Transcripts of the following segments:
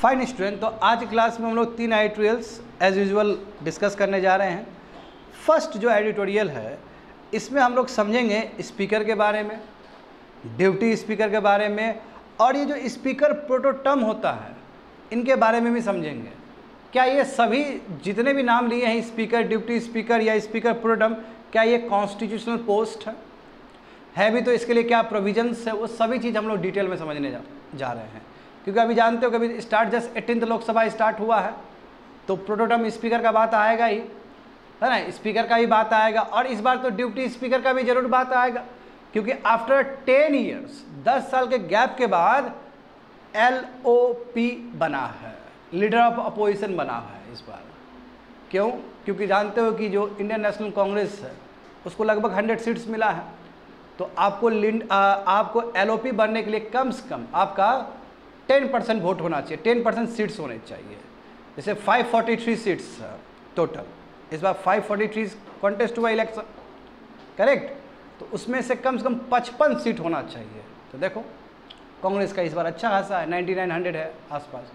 Fine student, तो आज की क्लास में हम लोग 3 एडिटोरियल्स एज यूजुअल डिस्कस करने जा रहे हैं। फर्स्ट जो एडिटोरियल है इसमें हम लोग समझेंगे स्पीकर के बारे में, डिप्टी स्पीकर के बारे में, और ये जो स्पीकर प्रोटोटर्म होता है इनके बारे में भी समझेंगे। क्या ये सभी जितने भी नाम लिए हैं स्पीकर, डिप्टी स्पीकर या स्पीकर प्रोटोटर्म, क्या ये कॉन्स्टिट्यूशनल पोस्ट है भी तो इसके लिए क्या प्रोविजंस है, वो सभी चीज़ हम लोग डिटेल में समझने जा रहे हैं। क्योंकि अभी जानते हो कि अभी start just 18th Lok Sabha start हुआ है, तो प्रोटोटर्म स्पीकर का बात आएगा ही, है ना, स्पीकर का भी बात आएगा, और इस बार तो डिप्टी स्पीकर का भी जरूर बात आएगा। क्योंकि आफ्टर 10 ईयर्स 10 साल के गैप के बाद LOP बना है, लीडर ऑफ अपोजिशन बना है इस बार। क्यों? क्योंकि जानते हो कि जो इंडियन नेशनल कांग्रेस है उसको लगभग 100 सीट्स मिला है, तो आपको LOP बनने के लिए कम से कम आपका 10% वोट होना चाहिए, 10% सीट्स होने चाहिए। जैसे 543 सीट्स टोटल, इस बार 543 कॉन्टेस्ट हुआ इलेक्शन, करेक्ट, तो उसमें से कम 55 सीट होना चाहिए। तो देखो कांग्रेस का इस बार अच्छा खासा है, 9900 है आसपास।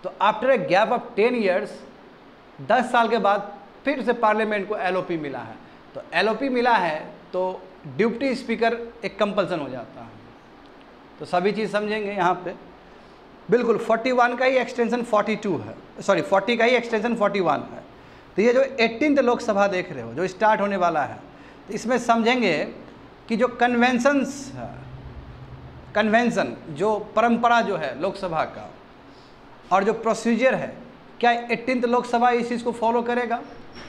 तो after a gap of 10 years 10 साल के बाद फिर से पार्लियामेंट को LOP मिला है। तो LOP मिला है तो डिप्टी स्पीकर एक कंपल्सन हो जाता है। तो सभी चीज़ समझेंगे यहाँ पे। बिल्कुल 41 का ही एक्सटेंशन 42 है, सॉरी 40 का ही एक्सटेंशन 41 है। तो ये जो 18th लोकसभा देख रहे हो जो स्टार्ट होने वाला है, तो इसमें समझेंगे कि जो कन्वेंशंस है, कन्वेंशन जो परंपरा जो है लोकसभा का, और जो प्रोसीजर है, क्या 18th लोकसभा इस चीज़ को फॉलो करेगा?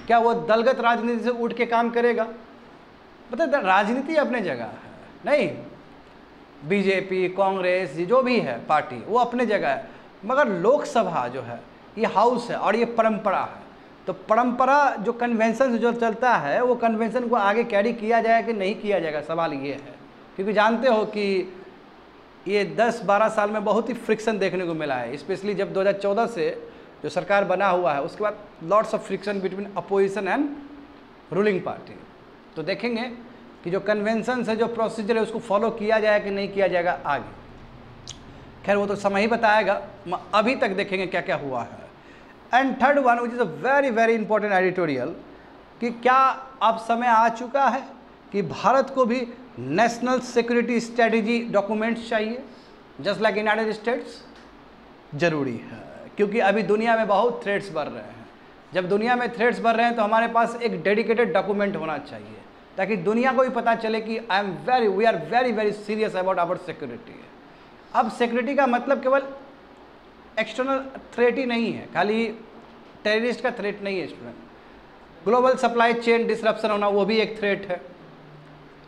क्या वो दलगत राजनीति से उठ के काम करेगा? मतलब राजनीति अपने जगह है, नहीं, बीजेपी कांग्रेस जो भी है पार्टी वो अपने जगह है, मगर लोकसभा जो है ये हाउस है और ये परंपरा है। तो परंपरा जो कन्वेंशन जो चलता है वो कन्वेंशन को आगे कैरी किया जाएगा कि नहीं किया जाएगा, सवाल ये है। क्योंकि जानते हो कि ये 10-12 साल में बहुत ही फ्रिक्शन देखने को मिला है, स्पेशली जब 2014 से जो सरकार बना हुआ है उसके बाद lots of friction between opposition and ruling party. तो देखेंगे कि जो कन्वेंशन है, जो प्रोसीजर है, उसको फॉलो किया जाएगा कि नहीं किया जाएगा आगे। खैर वो तो समय ही बताएगा, अभी तक देखेंगे क्या क्या हुआ है। And third one which is a very very important editorial, कि क्या अब समय आ चुका है कि भारत को भी नेशनल सिक्योरिटी स्ट्रेटजी डॉक्यूमेंट्स चाहिए जस्ट लाइक यूनाइटेड स्टेट्स? जरूरी है, क्योंकि अभी दुनिया में बहुत थ्रेट्स बढ़ रहे हैं। जब दुनिया में थ्रेट्स बढ़ रहे हैं तो हमारे पास एक डेडिकेटेड डॉक्यूमेंट होना चाहिए, ताकि दुनिया को भी पता चले कि we are very very serious about our security. अब सिक्योरिटी का मतलब केवल एक्सटर्नल थ्रेट ही नहीं है, खाली टेररिस्ट का थ्रेट नहीं है student. Global supply chain disruption होना वो भी एक थ्रेट है।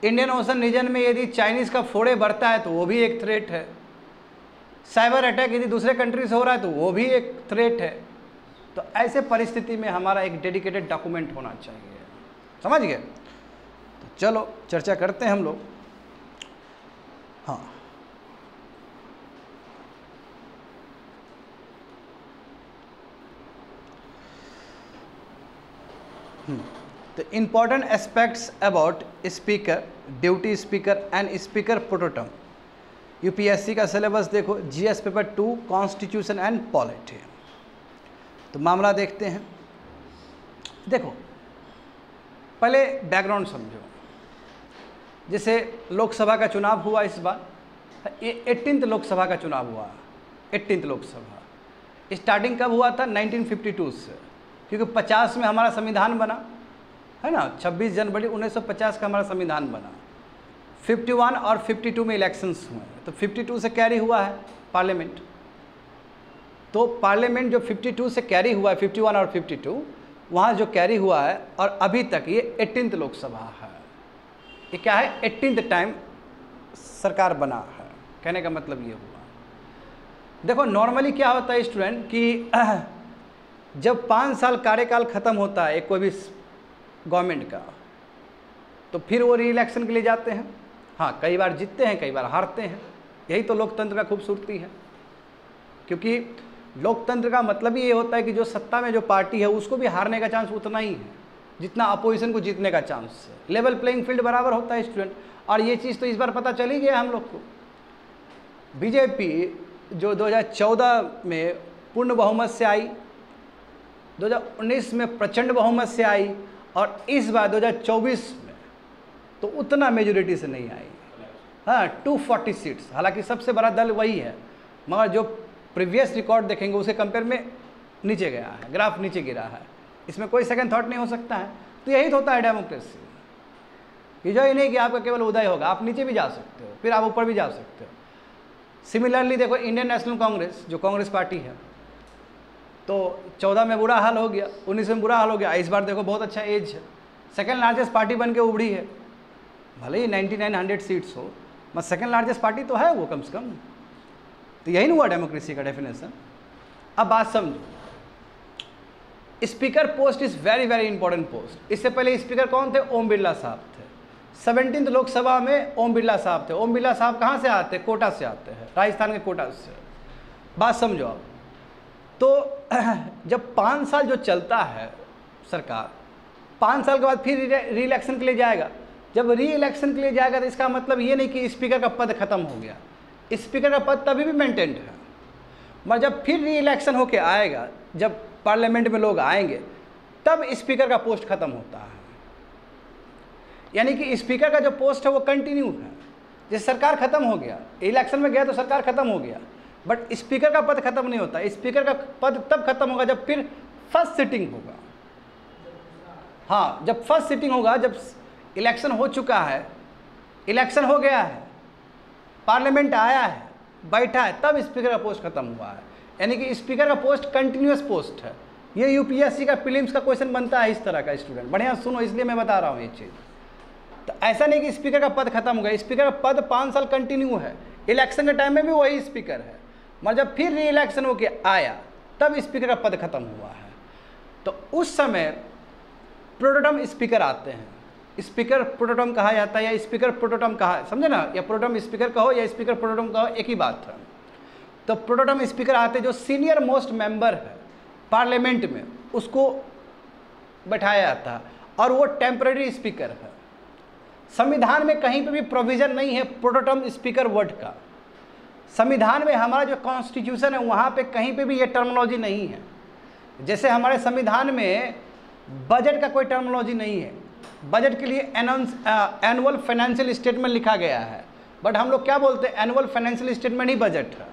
इंडियन ओशन रीजन में यदि चाइनीज़ का फोड़े बढ़ता है तो वो भी एक थ्रेट है। साइबर अटैक यदि दूसरे कंट्री से हो रहा है तो वो भी एक थ्रेट है। तो ऐसे परिस्थिति में हमारा एक डेडिकेटेड डॉक्यूमेंट होना चाहिए, समझ गए? तो चलो चर्चा करते हैं हम लोग। हाँ, the important aspects about speaker, duty speaker and speaker प्रोटोटर्म। UPSC का सिलेबस देखो, GS paper 2 constitution and polity. तो मामला देखते हैं। देखो पहले बैकग्राउंड समझो। जैसे लोकसभा का चुनाव हुआ इस बार, ये 18th लोकसभा का चुनाव हुआ। 18th लोकसभा स्टार्टिंग कब हुआ था? 1952 से, क्योंकि 50 में हमारा संविधान बना है ना, 26 जनवरी 1950 का हमारा संविधान बना। 51 और 52 में इलेक्शंस हुए, तो 52 से कैरी हुआ है पार्लियामेंट। तो पार्लियामेंट जो 52 से कैरी हुआ है, 51 और 52 वहाँ जो कैरी हुआ है, और अभी तक ये 18th लोकसभा है। ये क्या है? 18th टाइम सरकार बना है। कहने का मतलब ये हुआ। देखो नॉर्मली क्या होता है स्टूडेंट कि जब 5 साल कार्यकाल खत्म होता है एक कोई भी गवर्नमेंट का, तो फिर वो री इलेक्शन के लिए जाते हैं। हाँ, कई बार जीतते हैं, कई बार हारते हैं। यही तो लोकतंत्र का खूबसूरती है, क्योंकि लोकतंत्र का मतलब ही ये होता है कि जो सत्ता में जो पार्टी है उसको भी हारने का चांस उतना ही है जितना अपोजिशन को जीतने का चांस है। लेवल प्लेइंग फील्ड बराबर होता है स्टूडेंट, और ये चीज़ तो इस बार पता चली गया हम लोग को। बीजेपी जो 2014 में पूर्ण बहुमत से आई, 2019 में प्रचंड बहुमत से आई, और इस बार 2024 में तो उतना मेजोरिटी से नहीं आई। हाँ, 240 सीट्स, हालांकि सबसे बड़ा दल वही है, मगर जो प्रीवियस रिकॉर्ड देखेंगे उसके कंपेयर में नीचे गया है, ग्राफ नीचे गिरा है। इसमें कोई सेकंड थॉट नहीं हो सकता है। तो यही तो होता है डेमोक्रेसी, ये जो ही नहीं कि आपका केवल उदय होगा, आप नीचे भी जा सकते हो, फिर आप ऊपर भी जा सकते हो। सिमिलरली देखो इंडियन नेशनल कांग्रेस, जो कांग्रेस पार्टी है, तो 14 में बुरा हाल हो गया, 19 में बुरा हाल हो गया, इस बार देखो बहुत अच्छा एज है, सेकेंड लार्जेस्ट पार्टी बन के उभरी है। भले ही 9900 सीट्स हो, मगर सेकेंड लार्जेस्ट पार्टी तो है वो कम से कम। तो यही नहीं हुआ डेमोक्रेसी का डेफिनेशन। अब बात समझो, speaker post is very very important post. इससे पहले स्पीकर कौन थे? ओम बिरला साहब थे। 17th लोकसभा में ओम बिरला साहब थे। ओम बिरला साहब कहाँ से आते? कोटा से आते हैं, राजस्थान के कोटा से। बात समझो आप। तो जब 5 साल जो चलता है सरकार, 5 साल के बाद फिर री इलेक्शन के लिए जाएगा। जब री इलेक्शन के लिए जाएगा तो इसका मतलब ये नहीं कि स्पीकर का पद खत्म हो गया, स्पीकर का पद तभी भी मेंटेन्ड है। मगर जब फिर री इलेक्शन होके आएगा, जब पार्लियामेंट में लोग आएंगे, तब स्पीकर का पोस्ट खत्म होता है। यानी कि स्पीकर का जो पोस्ट है वो कंटिन्यू है। जैसे सरकार खत्म हो गया, इलेक्शन में गया तो सरकार खत्म हो गया, बट स्पीकर का पद खत्म नहीं होता। स्पीकर का पद तब खत्म होगा जब फिर फर्स्ट सिटिंग होगा। हाँ, जब फर्स्ट सिटिंग होगा, जब इलेक्शन हो चुका है, इलेक्शन हो गया है, पार्लियामेंट आया है, बैठा है, तब स्पीकर का पोस्ट खत्म हुआ है। यानी कि स्पीकर का पोस्ट कंटिन्यूअस पोस्ट है। ये यूपीएससी का प्रीलिम्स का क्वेश्चन बनता है इस तरह का। स्टूडेंट बढ़िया सुनो, इसलिए मैं बता रहा हूँ ये चीज़। तो ऐसा नहीं कि स्पीकर का पद खत्म हो गया, स्पीकर का पद 5 साल कंटिन्यू है। इलेक्शन के टाइम में भी वही स्पीकर है, मगर जब फिर री इलेक्शन होके आया तब स्पीकर का पद खत्म हुआ है। तो उस समय प्रोटोटम स्पीकर आते हैं। स्पीकर प्रोटोटम कहा जाता है, या स्पीकर प्रोटोटम कहा, समझे ना, या प्रोटोटम स्पीकर कहो या स्पीकर प्रोटोटम कहो, एक ही बात है। तो प्रोटोटम स्पीकर आते जो सीनियर मोस्ट मेंबर है पार्लियामेंट में, उसको बैठाया जाता है, और वो टेम्पररी स्पीकर है। संविधान में कहीं पे भी प्रोविजन नहीं है प्रोटोटम स्पीकर वर्ड का। संविधान में हमारा जो कॉन्स्टिट्यूशन है वहाँ पे कहीं पे भी ये टर्मिनोलॉजी नहीं है। जैसे हमारे संविधान में बजट का कोई टर्मिनोलॉजी नहीं है। बजट के लिए एनुअल फाइनेंशियल स्टेटमेंट लिखा गया है, बट हम लोग क्या बोलते हैं? एनुअल फाइनेंशियल स्टेटमेंट ही बजट है।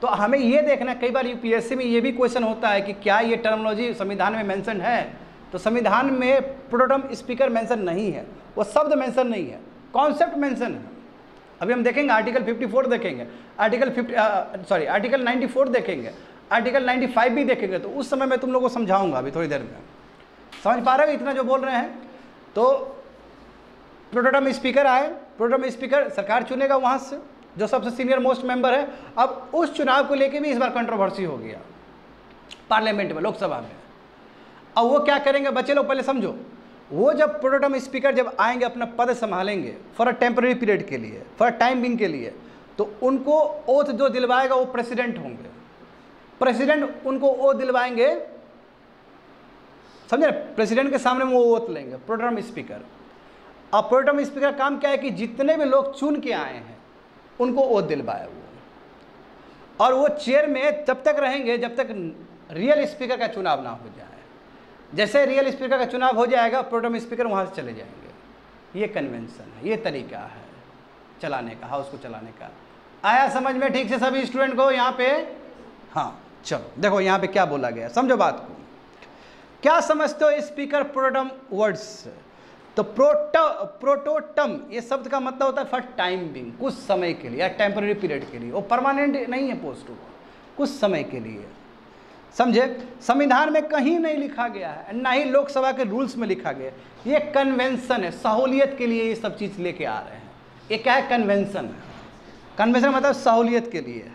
तो हमें ये देखना, कई बार यूपीएससी में ये भी क्वेश्चन होता है कि क्या ये टर्मिनोलॉजी संविधान में मेंशन है? तो संविधान में प्रोटोटम स्पीकर मेंशन नहीं है, वो शब्द मेंशन नहीं है, कॉन्सेप्ट मेंशन है। अभी हम देखेंगे आर्टिकल 54 देखेंगे, आर्टिकल 94 देखेंगे, आर्टिकल 95 भी देखेंगे। तो उस समय मैं तुम लोगों को समझाऊंगा अभी थोड़ी देर में। समझ पा रहे हो इतना जो बोल रहे हैं? तो प्रोटोटम स्पीकर आए, प्रोटोटम स्पीकर सरकार चुनेगा वहाँ से, जो सबसे सीनियर मोस्ट मेंबर है। अब उस चुनाव को लेके भी इस बार कंट्रोवर्सी हो गया पार्लियामेंट में, लोकसभा में। अब वो क्या करेंगे बच्चे लोग, पहले समझो। वो जब प्रोटोटम स्पीकर जब आएंगे, अपना पद संभालेंगे फॉर अ टेम्पररी पीरियड के लिए, फॉर अ टाइम बिंग के लिए, तो उनको ओथ जो दिलवाएगा वो प्रेसिडेंट होंगे। प्रेसिडेंट उनको ओथ दिलवाएंगे, समझे? प्रेसिडेंट के सामने वो ओथ लेंगे प्रोटोटम स्पीकर। अब प्रोटोटम स्पीकर का काम क्या है कि जितने भी लोग चुन के आए हैं उनको ओथ दिलवाए वो, और वो चेयर में तब तक रहेंगे जब तक रियल स्पीकर का चुनाव ना हो जाए। जैसे रियल स्पीकर का चुनाव हो जाएगा, प्रोटोटम स्पीकर वहाँ से चले जाएंगे। ये कन्वेंशन है, ये तरीका है चलाने का, हाउस को चलाने का। आया समझ में ठीक से सभी स्टूडेंट को यहाँ पे? हाँ, चलो देखो यहाँ पे क्या बोला गया, समझो बात को। क्या समझते हो स्पीकर प्रोटोटम वर्ड्स? तो प्रोटोटम ये शब्द का मतलब होता है फॉर टाइम बिंग, कुछ समय के लिए या टेम्पररी पीरियड के लिए। वो परमानेंट नहीं है पोस्ट, वो कुछ समय के लिए, समझे? संविधान में कहीं नहीं लिखा गया है, ना ही लोकसभा के रूल्स में लिखा गया। ये कन्वेंशन है, सहूलियत के लिए ये सब चीज़ लेके आ रहे हैं। ये क्या है? कन्वेंशन है। कन्वेंशन मतलब सहूलियत के लिए है,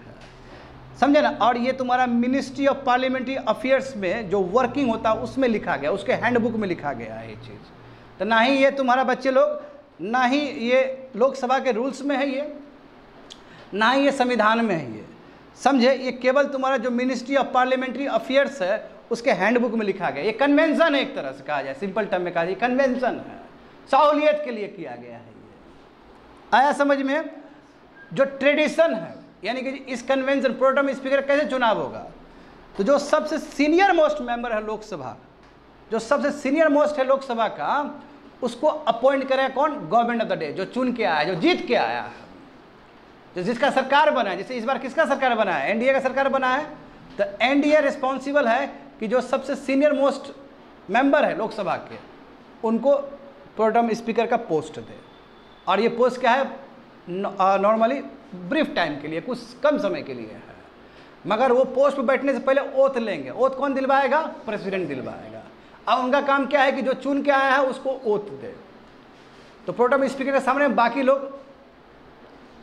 समझे ना? और ये तुम्हारा मिनिस्ट्री ऑफ पार्लियामेंट्री अफेयर्स में जो वर्किंग होता है उसमें लिखा गया, उसके हैंडबुक में लिखा गया है ये चीज़। तो ना ही ये तुम्हारा बच्चे लोग, ना ही ये लोकसभा के रूल्स में है ये, ना ही ये संविधान में है ये, समझे? ये केवल तुम्हारा जो मिनिस्ट्री ऑफ पार्लियामेंट्री अफेयर्स है उसके हैंडबुक में लिखा गया। ये कन्वेंशन है, एक तरह से कहा जाए, सिंपल टर्म में कहा जाए कन्वेंशन है, सहूलियत के लिए किया गया है ये। आया समझ में? जो ट्रेडिशन है, यानी कि इस कन्वेंशन प्रोटोटम स्पीकर कैसे चुनाव होगा? तो जो सबसे सीनियर मोस्ट मेंबर है लोकसभा, जो सबसे सीनियर मोस्ट है लोकसभा का, उसको अपॉइंट करे कौन? गवर्नमेंट ऑफ द डे, जो चुन के आया, जो जीत के आया, जो जिसका सरकार बना है। जैसे इस बार किसका सरकार बना है? एनडीए का सरकार बना है। तो एनडीए रिस्पॉन्सिबल है कि जो सबसे सीनियर मोस्ट मेंबर है लोकसभा के, उनको प्रोटेम स्पीकर का पोस्ट दे। और ये पोस्ट क्या है? नॉर्मली ब्रीफ टाइम के लिए, कुछ कम समय के लिए है, मगर वो पोस्ट पर बैठने से पहले ओथ लेंगे। ओथ कौन दिलवाएगा? प्रेसिडेंट दिलवाएगा। अब उनका काम क्या है कि जो चुन के आया है उसको ओथ दे। तो प्रोटेम स्पीकर के सामने बाकी लोग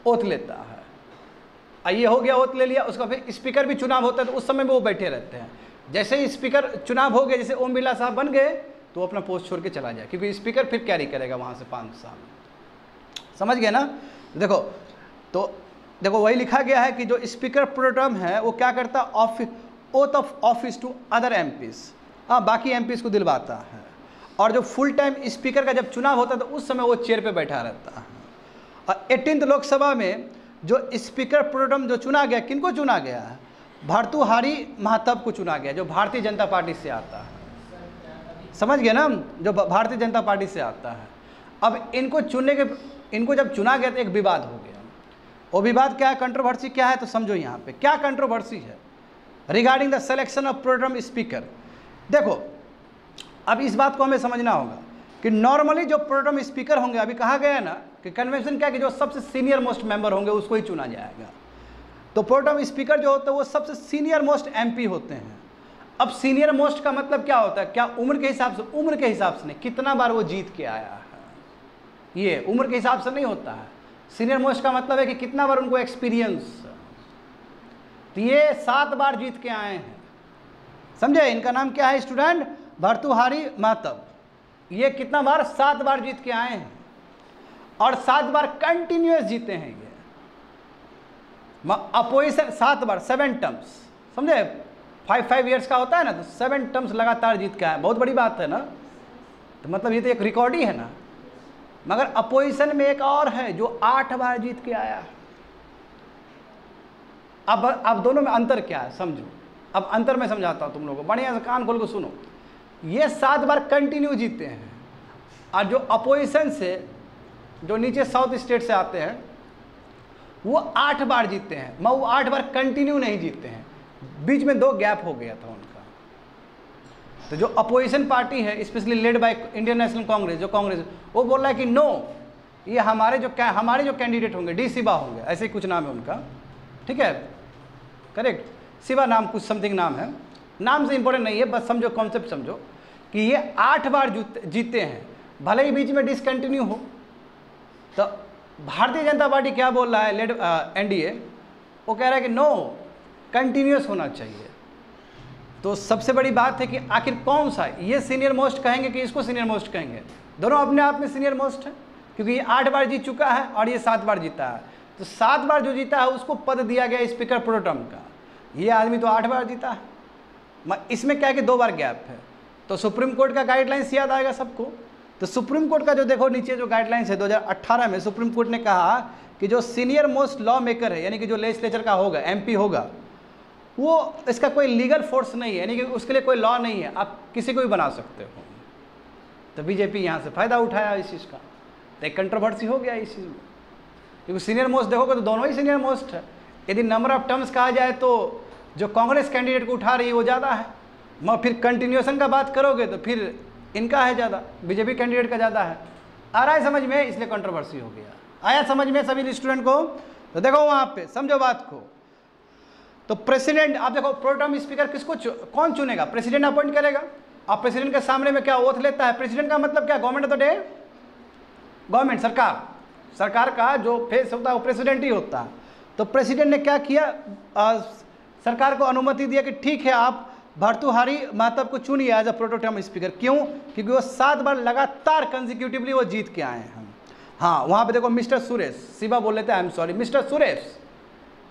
ओथ लेता है। ये हो गया, ओथ ले लिया। उसका फिर स्पीकर भी चुनाव होता है, तो उस समय में वो बैठे रहते हैं। जैसे ही स्पीकर चुनाव हो गए, जैसे ओम बिरला साहब बन गए, तो वो अपना पोस्ट छोड़ के चला जाए, क्योंकि स्पीकर फिर कैरी करेगा वहाँ से 5 साल। समझ गए ना? देखो, तो देखो वही लिखा गया है कि जो स्पीकर प्रोटेम है वो क्या करता है? Oath of office to other MPs, हाँ, बाकी एमपीज को दिलवाता है। और जो फुल टाइम स्पीकर का जब चुनाव होता है तो उस समय वो चेयर पे बैठा रहता है। और 18th लोकसभा में जो स्पीकर प्रोटेम जो चुना गया, किनको चुना गया है? भर्तृहरि महताब को चुना गया, जो भारतीय जनता पार्टी से आता है। समझ गए ना? जो भारतीय जनता पार्टी से आता है। अब इनको इनको जब चुना गया तो एक विवाद हो गया। वो विवाद क्या है? कंट्रोवर्सी क्या है? तो समझो यहाँ पे क्या कंट्रोवर्सी है regarding the selection of pro tem speaker. देखो, अब इस बात को हमें समझना होगा कि नॉर्मली जो प्रोटेम स्पीकर होंगे, अभी कहा गया है ना कि कन्वेंशन क्या है कि जो सबसे सीनियर मोस्ट मेंबर होंगे उसको ही चुना जाएगा। तो प्रोटेम स्पीकर जो होते हैं वो सबसे सीनियर मोस्ट एमपी होते हैं। अब सीनियर मोस्ट का मतलब क्या होता है? क्या उम्र के हिसाब से? उम्र के हिसाब से नहीं, कितना बार वो जीत के आया है, ये उम्र के हिसाब से नहीं होता है। सीनियर मोस्ट का मतलब है कि कितना बार उनको एक्सपीरियंस। तो ये 7 बार जीत के आए हैं, समझे? इनका नाम क्या है स्टूडेंट? भर्तृहरि महताब। ये कितना बार? 7 बार जीत के आए हैं, और 7 बार कंटिन्यूअस जीते हैं ये। अपोजिशन 7 बार, 7 टर्म्स, समझे? 5 ईयर्स का होता है ना, तो 7 टर्म्स लगातार जीत के आए, बहुत बड़ी बात है ना। तो मतलब ये तो एक रिकॉर्ड ही है ना। मगर अपोजिशन में एक और है जो 8 बार जीत के आया। अब दोनों में अंतर क्या है समझो। अब अंतर मैं समझाता हूँ तुम लोगों को, बढ़िया से कान खोल के सुनो। ये 7 बार कंटिन्यू जीते हैं, और जो अपोजिशन से, जो नीचे साउथ स्टेट से आते हैं, वो 8 बार जीते हैं, मगर वो 8 बार कंटिन्यू नहीं जीते हैं, बीच में 2 गैप हो गया था उनका। तो जो अपोजिशन पार्टी है, specially led by Indian national Congress, जो कांग्रेस, वो बोल रहा है कि नो, ये हमारे जो कैंडिडेट होंगे, डी शिवा होंगे, ऐसे ही कुछ नाम है उनका, ठीक है, करेक्ट, शिवा नाम कुछ समथिंग नाम है, नाम से इंपॉर्टेंट नहीं है, बस समझो, कॉन्सेप्ट समझो कि ये 8 बार जीते हैं, भले ही बीच में डिसकंटिन्यू हो। तो भारतीय जनता पार्टी क्या बोल रहा है, लेड एनडीए, वो कह रहा है कि नो, कंटिन्यूस होना चाहिए। तो सबसे बड़ी बात है कि आखिर कौन सा, ये सीनियर मोस्ट कहेंगे कि इसको सीनियर मोस्ट कहेंगे? दोनों अपने आप में सीनियर मोस्ट है, क्योंकि ये 8 बार जीत चुका है और ये 7 बार जीता है। तो 7 बार जो जीता है उसको पद दिया गया स्पीकर प्रोटेम का। ये आदमी तो 8 बार जीता है, इसमें क्या है कि 2 बार गैप है। तो सुप्रीम कोर्ट का गाइडलाइंस याद आएगा सबको। तो सुप्रीम कोर्ट का जो देखो नीचे जो गाइडलाइंस है 2018 में, सुप्रीम कोर्ट ने कहा कि जो सीनियर मोस्ट लॉ मेकर है, यानी कि जो लेजिस्लेचर का होगा, एमपी होगा, वो इसका कोई लीगल फोर्स नहीं है, यानी कि उसके लिए कोई लॉ नहीं है, आप किसी को भी बना सकते हो। तो बीजेपी यहाँ से फ़ायदा उठाया इस चीज़ का, तो एक कंट्रोवर्सी हो गया इस चीज़ में, क्योंकि सीनियर मोस्ट देखोगे तो दोनों ही सीनियर मोस्ट है। यदि नंबर ऑफ टर्म्स कहा जाए तो जो कांग्रेस कैंडिडेट को उठा रही है वो ज़्यादा है, मगर फिर कंटिन्यूएशन का बात करोगे तो फिर इनका है ज़्यादा, बीजेपी कैंडिडेट का ज़्यादा है। आ रहा है समझ में? इसलिए कंट्रोवर्सी हो गया। आया समझ में सभी स्टूडेंट को? तो देखो वहाँ पे समझो बात को। तो प्रेसिडेंट, आप देखो प्रोटेम स्पीकर किसको कौन चुनेगा? प्रेसिडेंट अपॉइंट करेगा। अब प्रेसिडेंट के सामने में क्या ओथ लेता है? प्रेसिडेंट का मतलब क्या? Government of the day, government, सरकार का जो फेस होता है वो प्रेसिडेंट ही होता है। तो प्रेसिडेंट ने क्या किया, सरकार को अनुमति दिया कि ठीक है, आप भर्तृहरि महताब को चुनिए एज अ प्रोटेम स्पीकर। क्यों? क्योंकि वो 7 बार लगातार कंसिक्यूटिवली वो जीत के आए हैं। हाँ, वहाँ पे देखो मिस्टर सुरेश, शिवा बोल लेते हैं, I am sorry, mister Suresh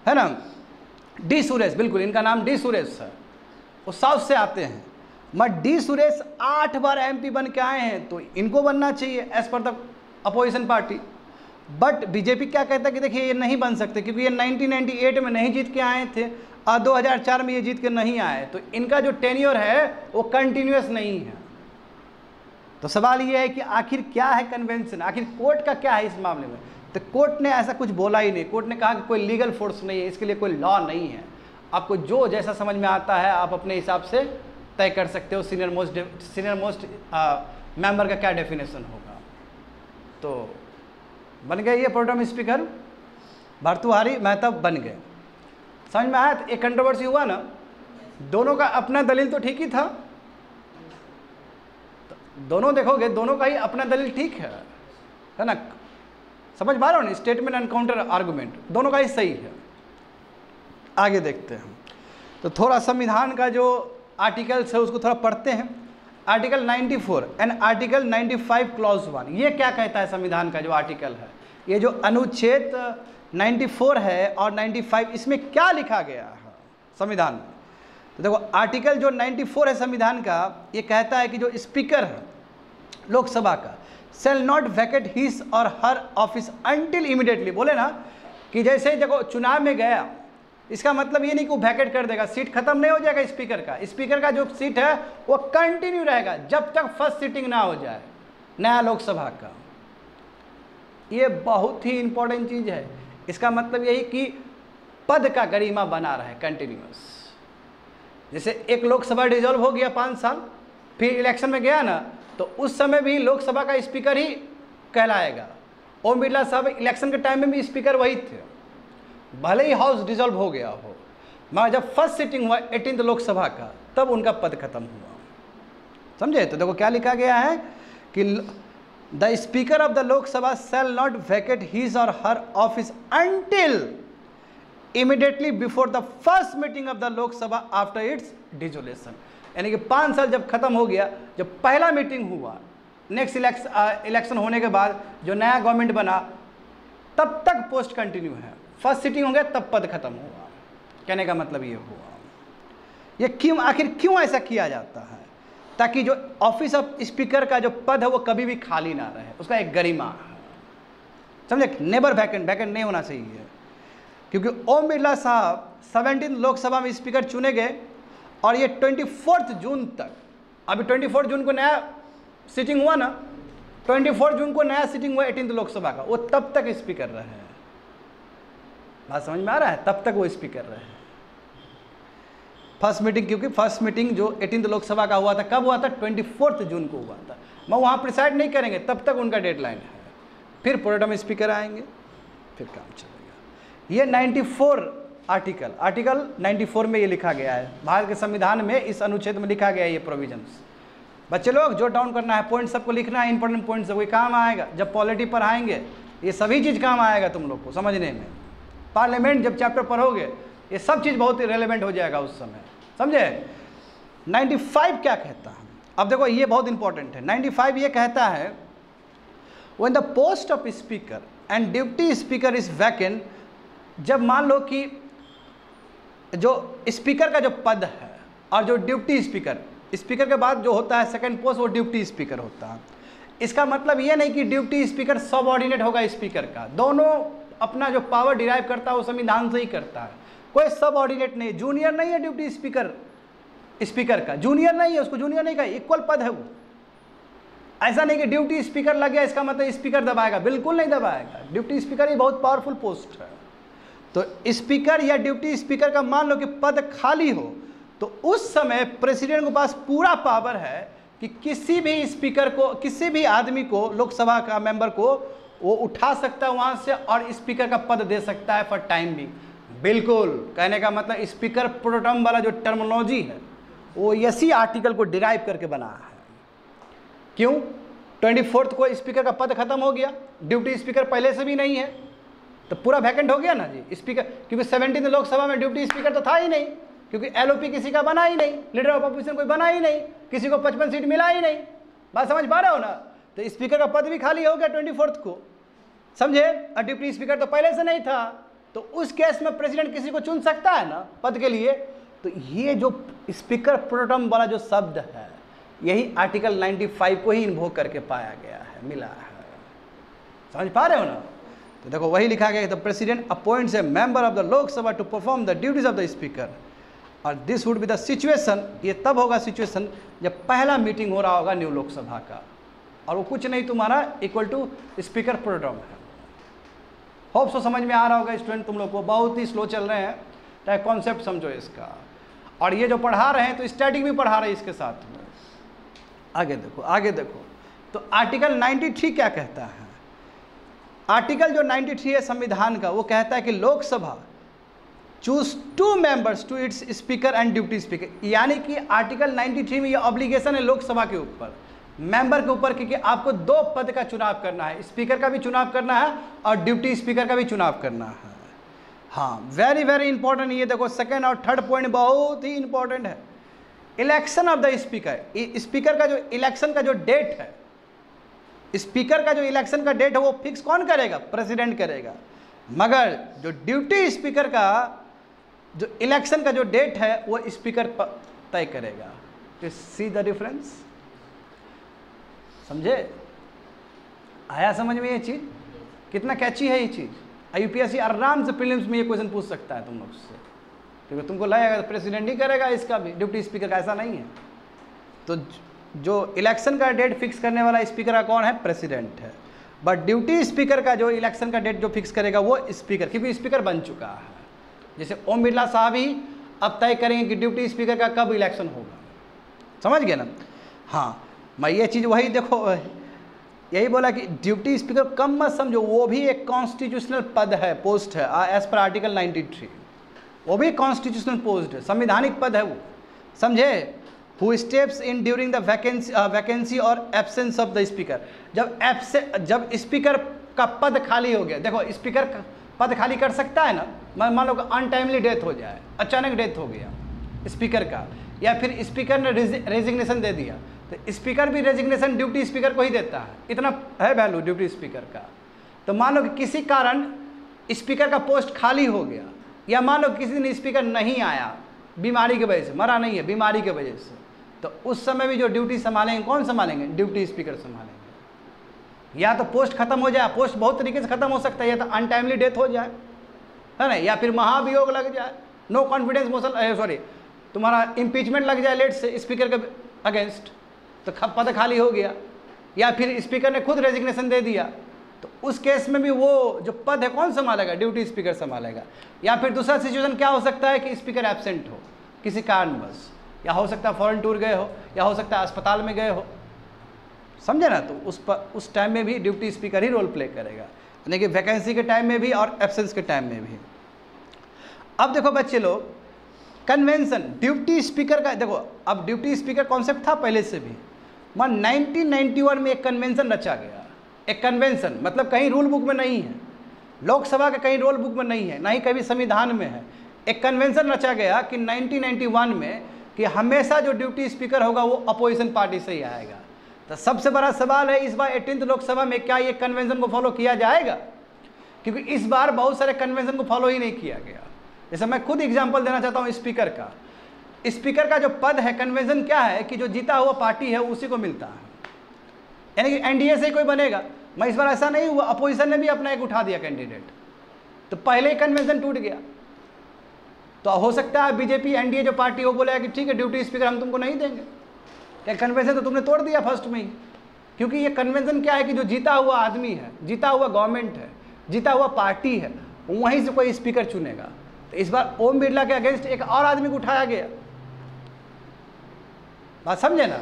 है ना, डी सुरेश, बिल्कुल इनका नाम डी सुरेश है, वो साउथ से आते हैं। मगर डी सुरेश 8 बार एमपी बन के आए हैं, तो इनको बनना चाहिए as per the opposition party. But BJP क्या कहता है कि देखिए ये नहीं बन सकते, क्योंकि ये 1998 में नहीं जीत के आए थे, और 2004 में ये जीत के नहीं आए, तो इनका जो टेन्योर है वो कंटिन्यूस नहीं है। तो सवाल ये है कि आखिर क्या है कन्वेंशन, आखिर कोर्ट का क्या है इस मामले में। तो कोर्ट ने ऐसा कुछ बोला ही नहीं। कोर्ट ने कहा कि कोई लीगल फोर्स नहीं है, इसके लिए कोई लॉ नहीं है, आपको जो जैसा समझ में आता है आप अपने हिसाब से तय कर सकते हो सीनियर मोस्ट मेंबर का क्या डेफिनेशन होगा। तो बन गए ये प्रोटेम स्पीकर, भर्तृहरि मेहता बन गए। समझ में आया? तो एक कंट्रोवर्सी हुआ ना, दोनों का अपना दलील तो ठीक ही था, तो दोनों देखोगे दोनों का ही अपना दलील ठीक है ना, समझ पा रहे हो ना, स्टेटमेंट एंड काउंटर आर्गुमेंट दोनों का ही सही है। आगे देखते हैं, तो थोड़ा संविधान का जो आर्टिकल्स है उसको थोड़ा पढ़ते हैं। आर्टिकल 94 एंड आर्टिकल 95 क्लॉज 1, ये क्या कहता है संविधान का जो आर्टिकल है, ये जो अनुच्छेद 94 है और 95, इसमें क्या लिखा गया है संविधान में। तो देखो आर्टिकल जो 94 है संविधान का, ये कहता है कि जो स्पीकर है लोकसभा का shall not vacate his और हर ऑफिस until immediately, बोले ना कि जैसे देखो चुनाव में गया, इसका मतलब ये नहीं कि वो वैकेट कर देगा, सीट खत्म नहीं हो जाएगा स्पीकर का। स्पीकर का जो सीट है वो कंटिन्यू रहेगा जब तक फर्स्ट सीटिंग ना हो जाए नया लोकसभा का। ये बहुत ही इंपॉर्टेंट चीज है। इसका मतलब यही कि पद का गरिमा बना रहे कंटिन्यूअस। जैसे एक लोकसभा डिसॉल्व हो गया 5 साल, फिर इलेक्शन में गया ना, तो उस समय भी लोकसभा का स्पीकर ही कहलाएगा। ओम बिरला साहब इलेक्शन के टाइम में भी स्पीकर वही थे, भले ही हाउस डिसॉल्व हो गया हो, मगर जब फर्स्ट सिटिंग हुआ 18th लोकसभा का, तब उनका पद खत्म हुआ। समझे? तो देखो क्या लिखा गया है कि the speaker of the Lok Sabha shall not vacate his or her office until immediately before the first meeting of the Lok Sabha after its dissolution. यानी कि 5 साल जब खत्म हो गया, जब पहला मीटिंग हुआ नेक्स्ट इलेक्शन होने के बाद जो नया गवर्नमेंट बना, तब तक पोस्ट कंटिन्यू है। फर्स्ट सिटिंग हो गया तब पद खत्म हुआ। कहने का मतलब ये हुआ। ये क्यों, आखिर क्यों ऐसा किया जाता है? ताकि जो ऑफिस ऑफ स्पीकर का जो पद है वो कभी भी खाली ना रहे, उसका एक गरिमा है। समझे? नेवर वैकेंट नहीं होना चाहिए। क्योंकि ओम बिरला साहब 17 लोकसभा में स्पीकर चुने गए और ये 24 जून तक, अभी 24 जून को नया सिटिंग हुआ ना, 24 जून को नया सिटिंग हुआ 18th लोकसभा का, वो तब तक स्पीकर रहे हैं। बात समझ में आ रहा है? तब तक वो स्पीकर रहे हैं। फर्स्ट मीटिंग, क्योंकि फर्स्ट मीटिंग जो 18th लोकसभा का हुआ था, कब हुआ था? 24 जून को हुआ था। मैं वहाँ प्रिसाइड नहीं करेंगे, तब तक उनका डेडलाइन है। फिर प्रोटेम स्पीकर आएंगे, फिर काम चलेगा। ये 94 आर्टिकल 94 में ये लिखा गया है। भारत के संविधान में इस अनुच्छेद में लिखा गया है ये प्रोविजंस। बच्चे लोग जो डाउन करना है, पॉइंट सबको लिखना है, इंपॉर्टेंट पॉइंट सब कोई काम आएगा। जब पॉलिटी पढ़ाएंगे ये सभी चीज़ काम आएगा तुम लोग को समझने में। पार्लियामेंट जब चैप्टर पढ़ोगे ये सब चीज़ बहुत ही रेलेवेंट हो जाएगा उस समय। समझे? 95 क्या कहता है? अब देखो ये बहुत इंपॉर्टेंट है। 95 ये कहता है when the post of speaker and deputy speaker is vacant, जब मान लो कि जो स्पीकर का जो पद है और जो डिप्टी स्पीकर के बाद जो होता है सेकंड पोस्ट, वो डिप्टी स्पीकर होता है। इसका मतलब ये नहीं कि डिप्टी स्पीकर सबऑर्डिनेट होगा स्पीकर का। दोनों अपना जो पावर डिराइव करता है वो संविधान से ही करता है। कोई सबऑर्डिनेट नहीं, जूनियर नहीं है डिप्टी स्पीकर का, जूनियर नहीं है, उसको जूनियर नहीं कहा, इक्वल पद है वो। ऐसा नहीं कि ड्यूटी स्पीकर लग गया इसका मतलब स्पीकर दबाएगा, बिल्कुल नहीं दबाएगा। डिप्टी स्पीकर ही बहुत पावरफुल पोस्ट है। तो स्पीकर या डिप्टी स्पीकर का मान लो कि पद खाली हो, तो उस समय प्रेसिडेंट के पास पूरा पावर है कि किसी भी स्पीकर को, किसी भी आदमी को, लोकसभा का मेंबर को वो उठा सकता है वहाँ से और स्पीकर का पद दे सकता है फॉर टाइम भी। बिल्कुल, कहने का मतलब स्पीकर प्रोटेम वाला जो टर्मिनोलॉजी है वो इसी आर्टिकल को डिराइव करके बना है। क्यों? 24 को स्पीकर का पद खत्म हो गया, ड्यूटी स्पीकर पहले से भी नहीं है, तो पूरा वैकेंट हो गया ना जी स्पीकर। क्योंकि 17 लोकसभा में ड्यूटी स्पीकर तो था ही नहीं, क्योंकि एलओपी किसी का बना ही नहीं, लीडर ऑफ अपोजिशन कोई बना ही नहीं, किसी को 55 सीट मिला ही नहीं। बात समझ पा रहे हो ना? तो स्पीकर का पद भी खाली हो गया 24 को। समझे? और डिप्टी स्पीकर तो पहले से नहीं था, तो उस केस में प्रेसिडेंट किसी को चुन सकता है ना पद के लिए। तो ये जो स्पीकर प्रोटेम वाला जो शब्द है, यही आर्टिकल 95 को ही इन्वोक करके पाया गया है, मिला है। समझ पा रहे हो ना? तो देखो वही लिखा गया, the president appoints a member of the Lok Sabha to perform the duties of the speaker, और this would be the situation, ये तब होगा सिचुएशन जब पहला मीटिंग हो रहा होगा न्यू लोकसभा का, और वो कुछ नहीं तुम्हारा इक्वल टू स्पीकर प्रोग्राम है। होप सो समझ में आ रहा होगा स्टूडेंट तुम लोग को, बहुत ही स्लो चल रहे हैं, चाहे कॉन्सेप्ट समझो इसका। और ये जो पढ़ा रहे हैं तो स्टैटिक भी पढ़ा रहे हैं इसके साथ में। आगे देखो, आगे देखो, तो आर्टिकल 93 क्या कहता है? आर्टिकल जो 93 है संविधान का, वो कहता है कि Lok Sabha choose 2 members to its speaker and deputy speaker, यानी कि आर्टिकल 93 में ये ऑब्लिगेशन है लोकसभा के ऊपर, मेंबर के ऊपर, क्योंकि आपको 2 पद का चुनाव करना है, स्पीकर का भी चुनाव करना है और डिप्टी स्पीकर का भी चुनाव करना है। हाँ, वेरी वेरी इंपॉर्टेंट, ये देखो सेकंड और थर्ड पॉइंट बहुत ही इंपॉर्टेंट है। Election of the speaker, speaker का जो इलेक्शन का जो डेट है, स्पीकर का जो इलेक्शन का डेट है वो फिक्स कौन करेगा? प्रेसिडेंट करेगा। मगर जो ड्यूटी स्पीकर का जो इलेक्शन का जो डेट है वो स्पीकर तय करेगा। तो सी द डिफरेंस, समझे? आया समझ में ये चीज? कितना कैची है ये चीज? यूपीएससी आराम से प्रीलिम्स में ये क्वेश्चन पूछ सकता है तुम लोग से, क्योंकि तुमको लगेगा प्रेसिडेंट ही करेगा इसका भी, डिप्टी स्पीकर का ऐसा नहीं है। तो जो इलेक्शन का डेट फिक्स करने वाला स्पीकर का कौन है? प्रेसिडेंट है। बट ड्यूटी स्पीकर का जो इलेक्शन का डेट जो फिक्स करेगा वो स्पीकर, क्योंकि स्पीकर बन चुका है। जैसे ओम बिरला साहब ही अब तय करेंगे कि ड्यूटी स्पीकर का कब इलेक्शन होगा, समझ गए ना? हाँ, मैं ये चीज़ वही देखो यही बोला कि ड्यूटी स्पीकर कम मत समझो, वो भी एक कॉन्स्टिट्यूशनल पद है, पोस्ट है, एज पर आर्टिकल 93, वो भी कॉन्स्टिट्यूशनल पोस्ट है, संवैधानिक पद है वो, समझे? Who steps in during the vacancy और एब्सेंस ऑफ द स्पीकर, जब स्पीकर का पद खाली हो गया, देखो स्पीकर का पद खाली कर सकता है ना, मान लो अनटाइमली डेथ हो जाए, अचानक डेथ हो गया स्पीकर का, या फिर स्पीकर ने रेजिग्नेशन दे दिया, तो स्पीकर भी रेजिग्नेशन ड्यूटी स्पीकर को ही देता है, इतना है वैल्यू ड्यूटी स्पीकर का। तो मान लो कि किसी कारण स्पीकर का पोस्ट खाली हो गया, या मान लो किसी दिन स्पीकर नहीं आया बीमारी की वजह से, मरा नहीं है बीमारी की वजह से, तो उस समय भी जो ड्यूटी संभालेंगे कौन संभालेंगे? ड्यूटी स्पीकर संभालेंगे। या तो पोस्ट खत्म हो जाए, पोस्ट बहुत तरीके से खत्म हो सकता है, या तो अनटाइमली डेथ हो जाए, है ना, या फिर महाभियोग लग जाए, नो कॉन्फिडेंस मोशन, सॉरी तुम्हारा इम्पीचमेंट लग जाए लेट से स्पीकर के अगेंस्ट, तो पद खाली हो गया, या फिर स्पीकर ने खुद रेजिग्नेशन दे दिया, तो उस केस में भी वो जो पद है कौन संभालेगा? ड्यूटी स्पीकर संभालेगा। या फिर दूसरा सिचुएशन क्या हो सकता है कि स्पीकर एब्सेंट हो किसी कारणवश, या हो सकता है फॉरेन टूर गए हो, या हो सकता है अस्पताल में गए हो, समझे ना? तो उस टाइम में भी ड्यूटी स्पीकर ही रोल प्ले करेगा, यानी कि वैकेंसी के टाइम में भी और एब्सेंस के टाइम में भी। अब देखो बच्चे लोग, कन्वेंशन ड्यूटी स्पीकर का देखो, अब ड्यूटी स्पीकर कॉन्सेप्ट था पहले से भी, 1991 में एक कन्वेंशन रचा गया। एक कन्वेंशन मतलब कहीं रूल बुक में नहीं है, लोकसभा के कहीं रूल बुक में नहीं है, ना ही कभी संविधान में है। एक कन्वेंशन रचा गया कि 1991 में कि हमेशा जो ड्यूटी स्पीकर होगा वो अपोजिशन पार्टी से ही आएगा। तो सबसे बड़ा सवाल है इस बार 18th लोकसभा में क्या ये कन्वेंशन को फॉलो किया जाएगा? क्योंकि इस बार बहुत सारे कन्वेंशन को फॉलो ही नहीं किया गया। जैसे मैं खुद एग्जांपल देना चाहता हूँ स्पीकर का। स्पीकर का जो पद है, कन्वेंशन क्या है कि जो जीता हुआ पार्टी है उसी को मिलता है, यानी कि एनडीए से कोई बनेगा। मैं इस बार ऐसा नहीं हुआ, अपोजिशन ने भी अपना एक उठा दिया कैंडिडेट, तो पहले ही कन्वेंशन टूट गया। तो हो सकता है बीजेपी एनडीए जो पार्टी वो बोलेगा कि ठीक है ड्यूटी स्पीकर हम तुमको नहीं देंगे, क्या कन्वेंशन तो तुमने तोड़ दिया फर्स्ट में ही। क्योंकि ये कन्वेंशन क्या है कि जो जीता हुआ आदमी है, जीता हुआ गवर्नमेंट है, जीता हुआ पार्टी है, वहीं से कोई स्पीकर चुनेगा। तो इस बार ओम बिरला के अगेंस्ट एक और आदमी को उठाया गया, बात समझे ना?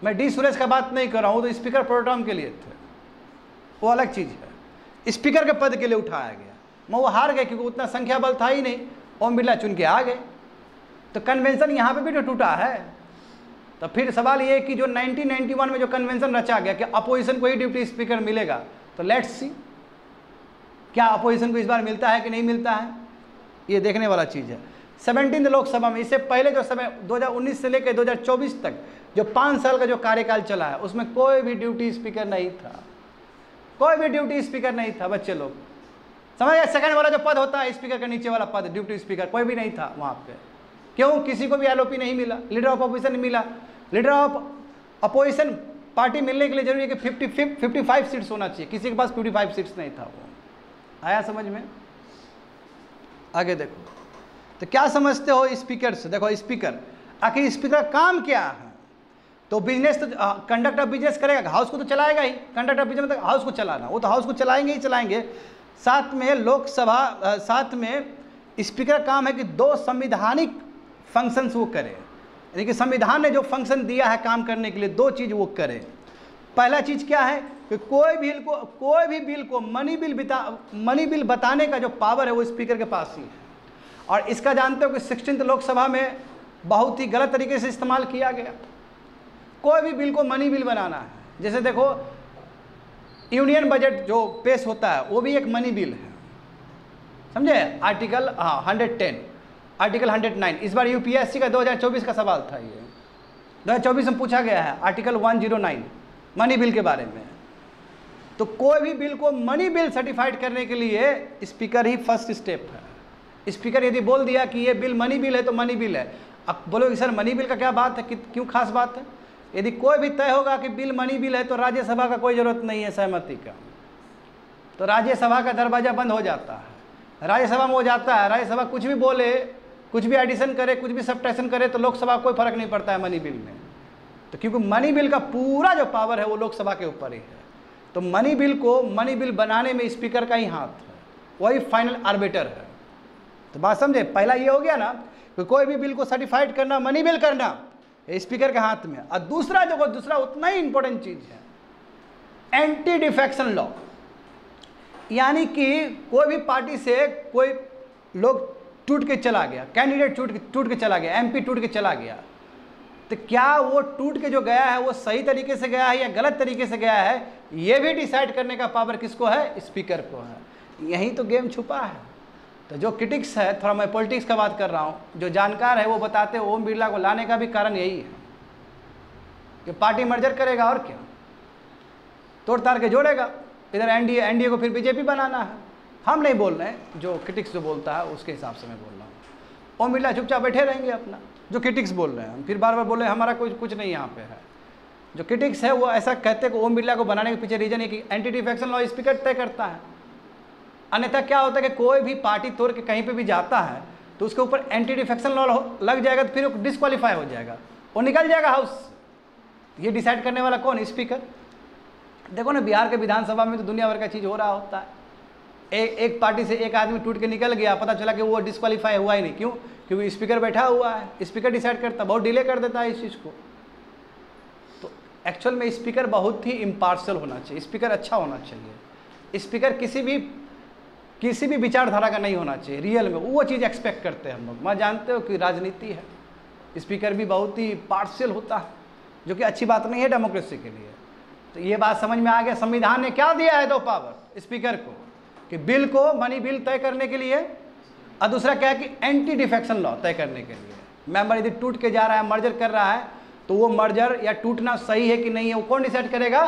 मैं डी सुरेश का बात नहीं कर रहा हूँ, तो स्पीकर प्रोग्राम के लिए थे, वो अलग चीज़ है। स्पीकर के पद के लिए उठाया गया, मैं वो हार गए क्योंकि उतना संख्या बल था ही नहीं, ओम बिरला चुन के आ गए। तो कन्वेंशन यहाँ पे भी तो टूटा है। तो फिर सवाल ये है कि जो 1991 में जो कन्वेंशन रचा गया कि अपोजिशन को ही डिप्टी स्पीकर मिलेगा, तो लेट्स सी क्या अपोजिशन को इस बार मिलता है कि नहीं मिलता है, ये देखने वाला चीज़ है। 17th लोकसभा में, इससे पहले जो समय 2019 से लेकर 2024 तक जो 5 साल का जो कार्यकाल चला है, उसमें कोई भी ड्यूटी स्पीकर नहीं था, कोई भी ड्यूटी स्पीकर नहीं था बच्चे लोग, समझ गए? सेकंड वाला जो पद होता है स्पीकर के नीचे वाला पद, ड्यूटी स्पीकर, कोई भी नहीं था वहाँ पे। क्यों? किसी को भी एलओपी नहीं मिला, लीडर ऑफ अपोजिशन नहीं मिला। लीडर ऑफ अपोजिशन पार्टी मिलने के लिए जरूरी है कि 55 सीट्स होना चाहिए, किसी के पास 55 सीट्स नहीं था। वो आया समझ में? आगे देखो, तो क्या समझते हो स्पीकर से? देखो स्पीकर, आखिर स्पीकर का काम क्या है? तो बिजनेस तो कंडक्ट ऑफ बिजनेस करेगा, हाउस को तो चलाएगा ही। कंडक्ट ऑफ बिजनेस मतलब हाउस को चलाना, वो तो हाउस को चलाएंगे ही चलाएंगे। साथ में लोकसभा, साथ में स्पीकर का काम है कि 2 संवैधानिक फंक्शंस वो करे, यानी कि संविधान ने जो फंक्शन दिया है काम करने के लिए 2 चीज़ वो करे। पहला चीज़ क्या है कि कोई भी बिल को मनी बिल बताने का जो पावर है वो स्पीकर के पास ही है। और इसका जानते हो कि 16th लोकसभा में बहुत ही गलत तरीके से इस्तेमाल किया गया। कोई भी बिल को मनी बिल बनाना है, जैसे देखो यूनियन बजट जो पेश होता है वो भी एक मनी बिल है, समझे? Article 110, article 109। इस बार यूपीएससी का 2024 का सवाल था, ये 2024 में पूछा गया है आर्टिकल 109 मनी बिल के बारे में। तो कोई भी बिल को मनी बिल सर्टिफाइड करने के लिए स्पीकर ही फर्स्ट स्टेप है। स्पीकर यदि बोल दिया कि ये बिल मनी बिल है तो मनी बिल है। अब बोलोगे सर मनी बिल का क्या बात है, क्यों खास बात है? यदि कोई भी तय होगा कि बिल मनी बिल है तो राज्यसभा का कोई जरूरत नहीं है सहमति का, तो राज्यसभा का दरवाजा बंद हो जाता है। राज्यसभा में हो जाता है, राज्यसभा कुछ भी बोले, कुछ भी एडिशन करे, कुछ भी सब्ट्रैक्शन करे तो लोकसभा कोई फर्क नहीं पड़ता है मनी बिल में। तो क्योंकि मनी बिल का पूरा जो पावर है वो लोकसभा के ऊपर ही है, तो मनी बिल को मनी बिल बनाने में स्पीकर का ही हाथ है, वही फाइनल आर्बिटर है। तो बात समझे? पहला ये हो गया ना कि कोई भी बिल को सर्टिफाइड करना, मनी बिल करना स्पीकर के हाथ में। और दूसरा उतना ही इंपॉर्टेंट चीज है एंटी डिफेक्शन लॉ, यानी कि कोई भी पार्टी से कोई लोग टूट के चला गया, कैंडिडेट टूट के चला गया, एमपी टूट के चला गया, तो क्या वो टूट के जो गया है वो सही तरीके से गया है या गलत तरीके से गया है, ये भी डिसाइड करने का पावर किसको है? स्पीकर को है। यही तो गेम छुपा है। तो जो क्रिटिक्स है, थोड़ा मैं पॉलिटिक्स का बात कर रहा हूँ, जो जानकार है वो बताते हैं ओम बिरला को लाने का भी कारण यही है कि पार्टी मर्जर करेगा और क्या, तोड़ ताड़ के जोड़ेगा, इधर एनडीए को फिर बीजेपी बनाना है। हम नहीं बोल रहे हैं, जो क्रिटिक्स जो बोलता है उसके हिसाब से मैं बोल रहा हूँ। ओम बिरला चुपचाप बैठे रहेंगे अपना, जो क्रिटिक्स बोल रहे हैं। हम फिर बार बार बोल रहे हैं हमारा कुछ नहीं यहाँ पे है। जो क्रिटिक्स है वो ऐसा कहते हैं कि ओम बिरला को बनाने के पीछे रीजन है कि एंटी डिफेक्शन लॉ स्पीकर तय करता है। अन्यथा क्या होता है कि कोई भी पार्टी तोड़ के कहीं पे भी जाता है तो उसके ऊपर एंटी डिफेक्शन लॉ लग जाएगा, तो फिर वो डिस्क्वालीफाई हो जाएगा, वो निकल जाएगा हाउस। ये डिसाइड करने वाला कौन? स्पीकर। देखो ना बिहार के विधानसभा में तो दुनिया भर का चीज़ हो रहा होता है। एक पार्टी से एक आदमी टूट के निकल गया, पता चला कि वो डिस्क्वालीफाई हुआ ही नहीं। क्यों? क्योंकि स्पीकर बैठा हुआ है, स्पीकर डिसाइड करता, बहुत डिले कर देता है इस चीज़ को। तो एक्चुअल में स्पीकर बहुत ही इम्पार्शियल होना चाहिए, स्पीकर अच्छा होना चाहिए। स्पीकर किसी भी विचारधारा का नहीं होना चाहिए। रियल में वो चीज़ एक्सपेक्ट करते हैं हम लोग। मैं जानते हो कि राजनीति है, स्पीकर भी बहुत ही पार्शियल होता है, जो कि अच्छी बात नहीं है डेमोक्रेसी के लिए। तो ये बात समझ में आ गया। संविधान ने क्या दिया है 2 पावर स्पीकर को, कि बिल को मनी बिल तय करने के लिए, और दूसरा क्या है कि एंटी डिफेक्शन लॉ तय करने के लिए। मेंबर यदि टूट के जा रहा है, मर्जर कर रहा है, तो वो मर्जर या टूटना सही है कि नहीं है वो कौन डिसाइड करेगा?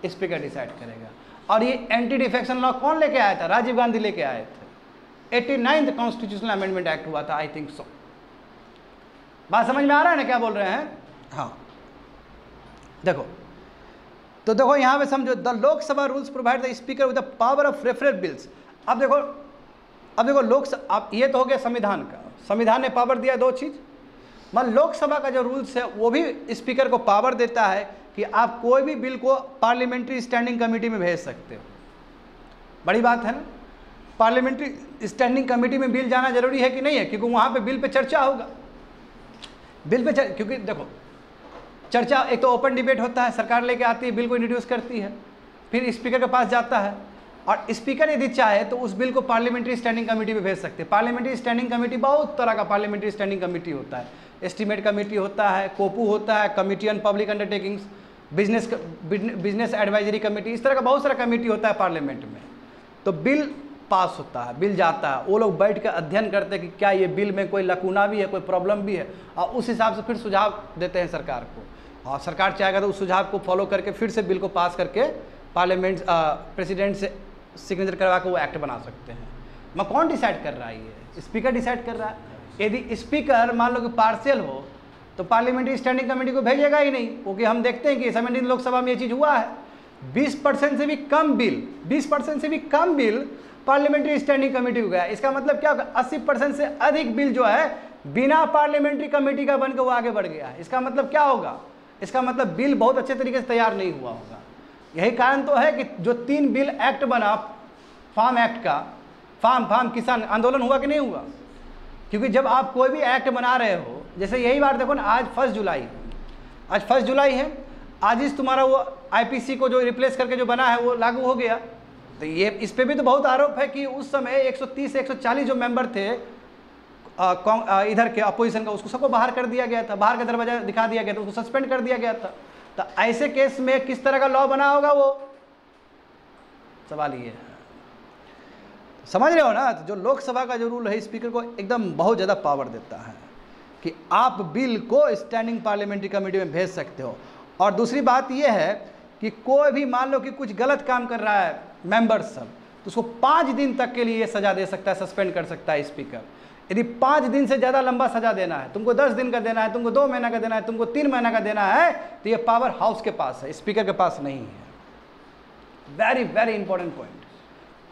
स्पीकर डिसाइड करेगा। और ये एंटी डिफेक्शन लॉ कौन लेके आया था? राजीव गांधी लेके आए थे। 89th कॉन्स्टिट्यूशनल अमेंडमेंट एक्ट हुआ था, आई थिंक सो। बात समझ में आ रहा है ना क्या बोल रहे हैं? हाँ देखो, तो देखो यहाँ पे समझो, the Lok Sabha rules provide the speaker with the power of reference bills. अब देखो लोकसभा, अब ये तो हो गया संविधान का। संविधान ने पावर दिया 2 चीज़। मान लोकसभा का जो रूल्स है वो भी स्पीकर को पावर देता है कि आप कोई भी बिल को पार्लियामेंट्री स्टैंडिंग कमेटी में भेज सकते हो। बड़ी बात है ना? पार्लियामेंट्री स्टैंडिंग कमेटी में बिल जाना जरूरी है कि नहीं है? क्योंकि वहाँ पे बिल पे चर्चा होगा। क्योंकि देखो चर्चा, एक तो ओपन डिबेट होता है, सरकार लेके आती है, बिल को इंट्रोड्यूस करती है, फिर स्पीकर के पास जाता है, और स्पीकर यदि चाहे तो उस बिल को पार्लियामेंट्री स्टैंडिंग कमेटी में भेज सकते हैं। पार्लियामेंट्री स्टैंडिंग कमेटी बहुत तरह का पार्लियामेंट्री स्टैंडिंग कमेटी होता है। एस्टीमेट कमेटी होता है, कोपू होता है, committee on public undertakings, business advisory committee, इस तरह का बहुत सारा कमेटी होता है पार्लियामेंट में। तो बिल पास होता है, बिल जाता है, वो लोग बैठ कर अध्ययन करते हैं कि क्या ये बिल में कोई लकूना भी है, कोई प्रॉब्लम भी है, और उस हिसाब से फिर सुझाव देते हैं सरकार को, और सरकार चाहेगा तो उस सुझाव को फॉलो करके फिर से बिल को पास करके पार्लियामेंट प्रेसिडेंट से सिग्नेचर करवा के वो एक्ट बना सकते हैं। मैं कौन डिसाइड कर रहा है? ये स्पीकर डिसाइड कर रहा है। यदि स्पीकर मान लो कि पार्शियल हो तो पार्लियामेंट्री स्टैंडिंग कमेटी को भेजेगा ही नहीं, क्योंकि हम देखते हैं कि 17 लोकसभा में ये चीज़ हुआ है। 20% से भी कम बिल, 20% से भी कम बिल पार्लियामेंट्री स्टैंडिंग कमेटी को गया। इसका मतलब क्या होगा, 80% से अधिक बिल जो है बिना पार्लियामेंट्री कमेटी का बनकर वो आगे बढ़ गया है। इसका मतलब क्या होगा, इसका मतलब बिल बहुत अच्छे तरीके से तैयार नहीं हुआ होगा। यही कारण तो है कि जो 3 बिल एक्ट बना फार्म एक्ट का, फार्म किसान आंदोलन हुआ कि नहीं हुआ, क्योंकि जब आप कोई भी एक्ट बना रहे हो, जैसे यही बात देखो ना, आज 1 जुलाई है, आज 1 जुलाई है, आज इस तुम्हारा वो आईपीसी को जो रिप्लेस करके जो बना है वो लागू हो गया। तो ये इस पे भी तो बहुत आरोप है कि उस समय 130 से 140 जो मेंबर थे इधर के अपोजिशन का, उसको सबको बाहर कर दिया गया था, बाहर का दरवाजा दिखा दिया गया था, उसको सस्पेंड कर दिया गया था। तो ऐसे केस में किस तरह का लॉ बना होगा, वो सवाल ये है। समझ रहे हो ना, जो लोकसभा का जो रूल है, स्पीकर को एकदम बहुत ज़्यादा पावर देता है कि आप बिल को स्टैंडिंग पार्लियामेंट्री कमेटी में भेज सकते हो। और दूसरी बात यह है कि कोई भी मान लो कि कुछ गलत काम कर रहा है मेंबर सब, तो उसको 5 दिन तक के लिए सजा दे सकता है, सस्पेंड कर सकता है स्पीकर। यदि 5 दिन से ज़्यादा लंबा सजा देना है, तुमको 10 दिन का देना है, तुमको 2 महीना का देना है, तुमको 3 महीना का देना है, तो ये पावर हाउस के पास है, स्पीकर के पास नहीं है। Very very important point.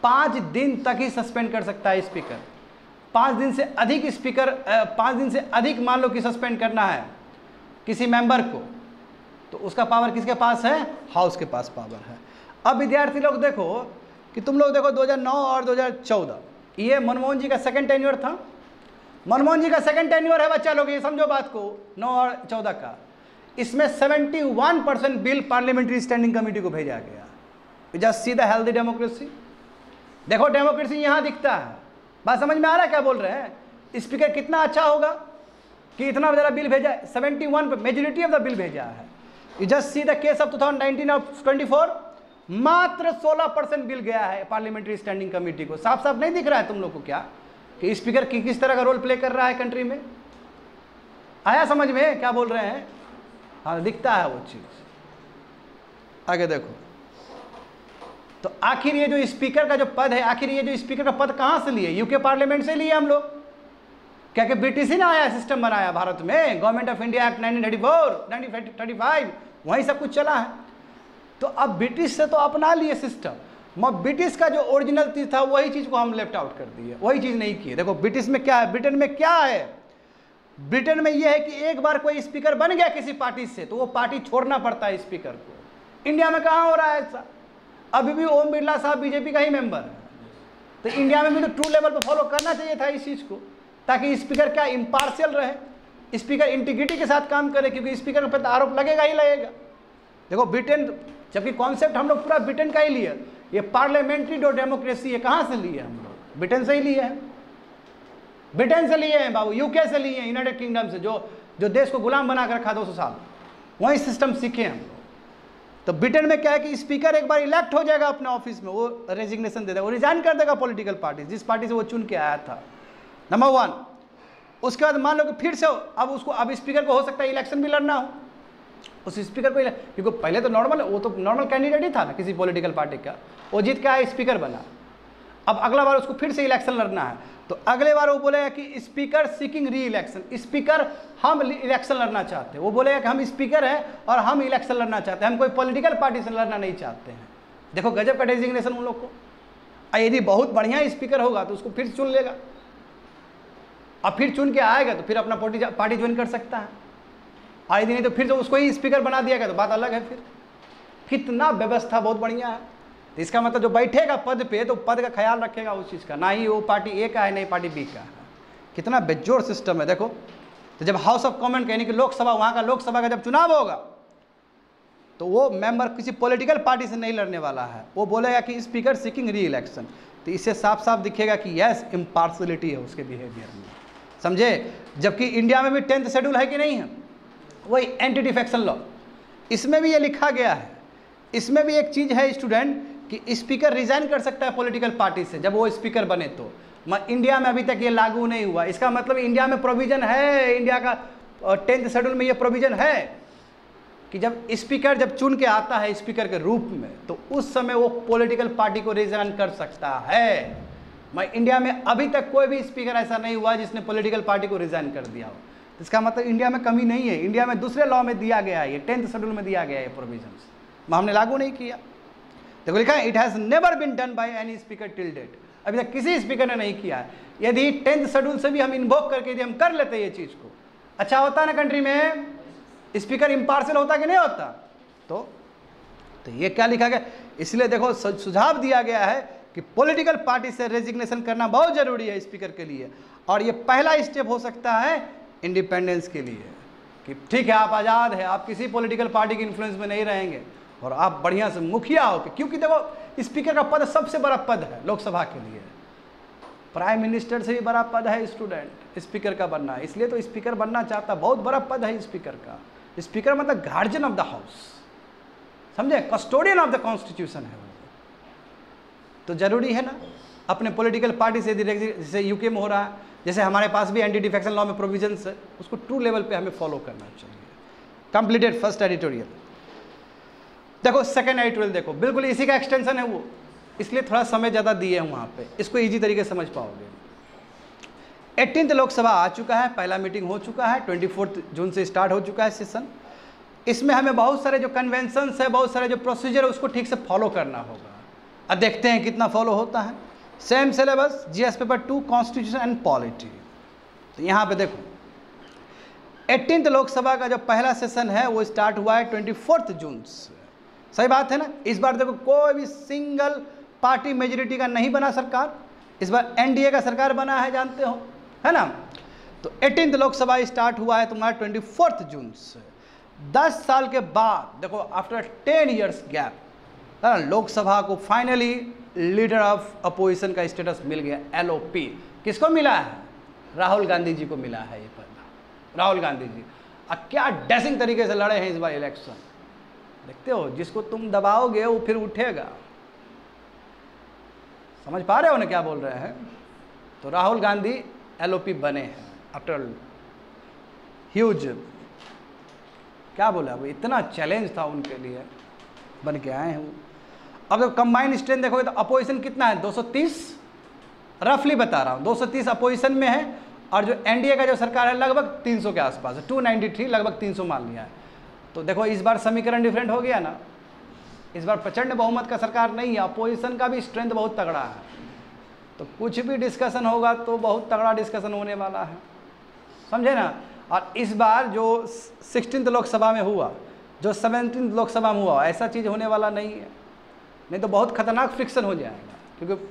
5 दिन तक ही सस्पेंड कर सकता है स्पीकर। 5 दिन से अधिक स्पीकर 5 दिन से अधिक मान लो कि सस्पेंड करना है किसी मेंबर को, तो उसका पावर किसके पास है, हाउस के पास पावर है। अब विद्यार्थी लोग देखो कि तुम लोग देखो 2009 और 2014 ये मनमोहन जी का 2nd टेन्योर था। मनमोहन जी का 2nd टेन्योर है बच्चा लोग, ये समझो बात को, 9 और 14 का। इसमें 71% बिल पार्लियामेंट्री स्टैंडिंग कमेटी को भेजा गया। Just see the healthy democracy. देखो डेमोक्रेसी यहां दिखता है। बात समझ में आ रहा है क्या बोल रहे हैं? स्पीकर कितना अच्छा होगा कि इतना ज़्यादा बिल भेजा है, 71 मेजोरिटी ऑफ द बिल भेजा है। You just see the case of 2019 और 24, मात्र 16% बिल गया है पार्लियामेंट्री स्टैंडिंग कमेटी को। साफ साफ नहीं दिख रहा है तुम लोग को क्या कि स्पीकर किस तरह का रोल प्ले कर रहा है कंट्री में? आया समझ में क्या बोल रहे हैं? हाँ, दिखता है वो चीज। आगे देखो, तो आखिर ये जो स्पीकर का जो पद है, आखिर ये जो स्पीकर का पद कहां से लिए? यूके पार्लियामेंट से लिए हम लोग। क्या कि ब्रिटिश ही ना आया सिस्टम बनाया भारत में, गवर्नमेंट ऑफ इंडिया एक्ट 1934 1935, वहीं सब कुछ चला है। तो अब ब्रिटिश से तो अपना लिए सिस्टम, मगर ब्रिटिश का जो ओरिजिनल चीज था वही चीज को हम लेफ्ट आउट कर दिए, वही चीज नहीं किए। देखो ब्रिटिश में क्या है, ब्रिटेन में क्या है, ब्रिटेन में यह है कि एक बार कोई स्पीकर बन गया किसी पार्टी से तो वो पार्टी छोड़ना पड़ता है स्पीकर को। इंडिया में कहाँ हो रहा है ऐसा? अभी भी ओम बिरला साहब बीजेपी का ही मेंबर है। तो इंडिया में भी तो ट्रू लेवल पर फॉलो करना चाहिए था इस चीज को, ताकि स्पीकर क्या इम्पार्शियल रहे, स्पीकर इंटीग्रिटी के साथ काम करे, क्योंकि स्पीकर पर आरोप लगेगा ही लगेगा। देखो ब्रिटेन, जबकि कॉन्सेप्ट हम लोग पूरा ब्रिटेन का ही लिए, ये पार्लियामेंट्री जो डेमोक्रेसी है कहाँ से लिए हम लोग? ब्रिटेन से ही लिए हैं, ब्रिटेन से लिए हैं बाबू, यूके से लिए हैं, यूनाइटेड किंगडम से, जो देश को गुलाम बना कर रखा 200 साल, वही सिस्टम सीखे हम लोग। तो ब्रिटेन में क्या है कि स्पीकर एक बार इलेक्ट हो जाएगा अपने ऑफिस में, वो रेजिग्नेशन दे देगा, वो रिजाइन कर देगा पॉलिटिकल पार्टी, जिस पार्टी से वो चुन के आया था, नंबर 1। उसके बाद मान लो कि फिर से अब स्पीकर को हो सकता है इलेक्शन भी लड़ना हो, उस स्पीकर को, क्योंकि पहले तो वो तो नॉर्मल कैंडिडेट ही था ना किसी पॉलिटिकल पार्टी का, वो जीत के आया, स्पीकर बना। अब अगला बार उसको फिर से इलेक्शन लड़ना है, तो अगले बार वो बोलेगा कि स्पीकर सीकिंग री इलेक्शन, स्पीकर हम इलेक्शन लड़ना चाहते हैं। वो बोलेगा कि हम स्पीकर हैं और हम इलेक्शन लड़ना चाहते हैं, हम कोई पॉलिटिकल पार्टी से लड़ना नहीं चाहते हैं। देखो गजब का डेजिग्नेशन उन लोग को। यदि बहुत बढ़िया स्पीकर होगा तो उसको फिर चुन लेगा, अब फिर चुन के आएगा तो फिर अपना पार्टी ज्वाइन कर सकता है, आए दिन नहीं तो फिर तो उसको ही स्पीकर बना दिया गया तो बात अलग है। फिर कितना व्यवस्था बहुत बढ़िया है। तो इसका मतलब जो बैठेगा पद पे तो पद का ख्याल रखेगा उस चीज़ का, ना ही वो पार्टी ए का है नहीं पार्टी बी का है। कितना बेजोड़ सिस्टम है। देखो तो जब हाउस ऑफ कॉमन यानी कि लोकसभा, वहाँ का लोकसभा का जब चुनाव होगा तो वो मेंबर किसी पॉलिटिकल पार्टी से नहीं लड़ने वाला है, वो बोलेगा कि स्पीकर सीकिंग री इलेक्शन। तो इससे साफ साफ दिखेगा कि यस इम्पार्शलिटी है उसके बिहेवियर में, समझे। जबकि इंडिया में भी 10th शेड्यूल है कि नहीं है, वही एंटी डिफेक्शन लॉ, इसमें भी ये लिखा गया है। इसमें भी एक चीज़ है स्टूडेंट कि स्पीकर रिजाइन कर सकता है पॉलिटिकल पार्टी से जब वो स्पीकर बने तो। इंडिया में अभी तक ये लागू नहीं हुआ। इसका मतलब इंडिया में प्रोविज़न है, इंडिया का 10th शेड्यूल में ये प्रोविज़न है कि जब स्पीकर जब चुन के आता है स्पीकर के रूप में तो उस समय वो पॉलिटिकल पार्टी को रिजाइन कर सकता है। इंडिया में अभी तक कोई भी स्पीकर ऐसा नहीं हुआ जिसने पॉलिटिकल पार्टी को रिजाइन कर दिया हो। इसका मतलब इंडिया में कमी नहीं है, इंडिया में दूसरे लॉ में दिया गया है, ये 10th शेड्यूल में दिया गया है ये प्रोविजंस, हमने लागू नहीं किया। देखो लिखा है it has never been done by any speaker till date, अभी तक किसी स्पीकर ने नहीं किया है। यदि 10th शेड्यूल से भी हम इन्वोक करके यदि हम कर लेते ये चीज़ को, अच्छा होता ना कंट्री में, स्पीकर इम्पार्शियल होता कि नहीं होता। तो ये क्या लिखा गया, इसलिए देखो सुझाव दिया गया है कि पॉलिटिकल पार्टी से रेजिग्नेशन करना बहुत जरूरी है स्पीकर के लिए, और ये पहला स्टेप हो सकता है इंडिपेंडेंस के लिए कि ठीक है आप आज़ाद है, आप किसी पॉलिटिकल पार्टी के इन्फ्लुएंस में नहीं रहेंगे और आप बढ़िया से मुखिया हो, क्योंकि देखो स्पीकर का पद सबसे बड़ा पद है लोकसभा के लिए, प्राइम मिनिस्टर से भी बड़ा पद है स्टूडेंट स्पीकर का बनना, इसलिए तो स्पीकर बनना चाहता, बहुत बड़ा पद है स्पीकर का। स्पीकर मतलब गार्जियन ऑफ द हाउस, समझे, कस्टोडियन ऑफ द कॉन्स्टिट्यूशन है वो। तो जरूरी है ना अपने पॉलिटिकल पार्टी से, जैसे यूके में हो रहा है, जैसे हमारे पास भी एंटी डिफेक्शन लॉ में प्रोविजंस है, उसको ट्रू लेवल पे हमें फॉलो करना चाहिए। Completed first editorial. देखो सेकंड एडिटोरियल, देखो बिल्कुल इसी का एक्सटेंशन है वो, इसलिए थोड़ा समय ज़्यादा दिए हैं वहाँ पे, इसको इजी तरीके से समझ पाओगे। 18th लोकसभा आ चुका है, पहला मीटिंग हो चुका है, 24 जून से स्टार्ट हो चुका है सेशन। इसमें हमें बहुत सारे जो कन्वेंशंस है, बहुत सारे जो प्रोसीजर है, उसको ठीक से फॉलो करना होगा। अब देखते हैं कितना फॉलो होता है। Same syllabus, GS paper 2 constitution and polity. तो यहाँ पे देखो 18th लोकसभा का जो पहला सेशन है वो स्टार्ट हुआ है 24 जून से, सही बात है ना। इस बार देखो कोई भी सिंगल पार्टी मेजोरिटी का नहीं बना सरकार, इस बार एनडीए का सरकार बना है, जानते हो, है ना। तो 18th लोकसभा स्टार्ट हुआ है तुम्हारा 24 जून से। 10 साल के बाद देखो आफ्टर 10 years गैप लोकसभा को फाइनली लीडर ऑफ अपोजिशन का स्टेटस मिल गया, एलओपी। किसको मिला है? राहुल गांधी जी को मिला है ये पद। राहुल गांधी जी अब क्या डैशिंग तरीके से लड़े हैं इस बार इलेक्शन, देखते हो, जिसको तुम दबाओगे वो फिर उठेगा। समझ पा रहे हो ना क्या बोल रहे हैं। तो राहुल गांधी एलओपी बने हैं आफ्टर ह्यूज, क्या बोला वो, इतना चैलेंज था उनके लिए, बन के आए हैं वो। अब जब कंबाइंड स्ट्रेंथ देखोगे तो अपोजिशन कितना है, 230, रफली बता रहा हूँ, 230 अपोजिशन में है, और जो एनडीए का जो सरकार है लगभग 300 के आसपास है, 293 लगभग 300 मान लिया है। तो देखो इस बार समीकरण डिफरेंट हो गया ना, इस बार प्रचंड बहुमत का सरकार नहीं है, अपोजिशन का भी स्ट्रेंथ बहुत तगड़ा है। तो कुछ भी डिस्कशन होगा तो बहुत तगड़ा डिस्कशन होने वाला है, समझे ना। और इस बार जो 16th लोकसभा में हुआ, जो 17th लोकसभा में हुआ, ऐसा चीज़ होने वाला नहीं है, नहीं तो बहुत खतरनाक फ्रिक्शन हो जाएगा, क्योंकि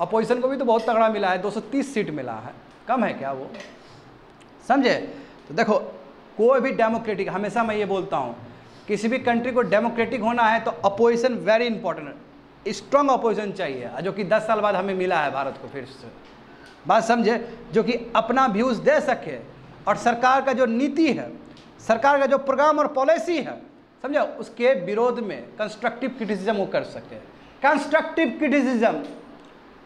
अपोजिशन को भी तो बहुत तगड़ा मिला है, 230 सीट मिला है, कम है क्या वो, समझे। तो देखो कोई भी डेमोक्रेटिक, हमेशा मैं ये बोलता हूँ, किसी भी कंट्री को डेमोक्रेटिक होना है तो opposition very important, strong opposition चाहिए, जो कि 10 साल बाद हमें मिला है भारत को फिर से, बात समझे, जो कि अपना व्यूज़ दे सके और सरकार का जो नीति है, सरकार का जो प्रोग्राम और पॉलिसी है, समझे, उसके विरोध में कंस्ट्रक्टिव क्रिटिसिज्म वो कर सके। कंस्ट्रक्टिव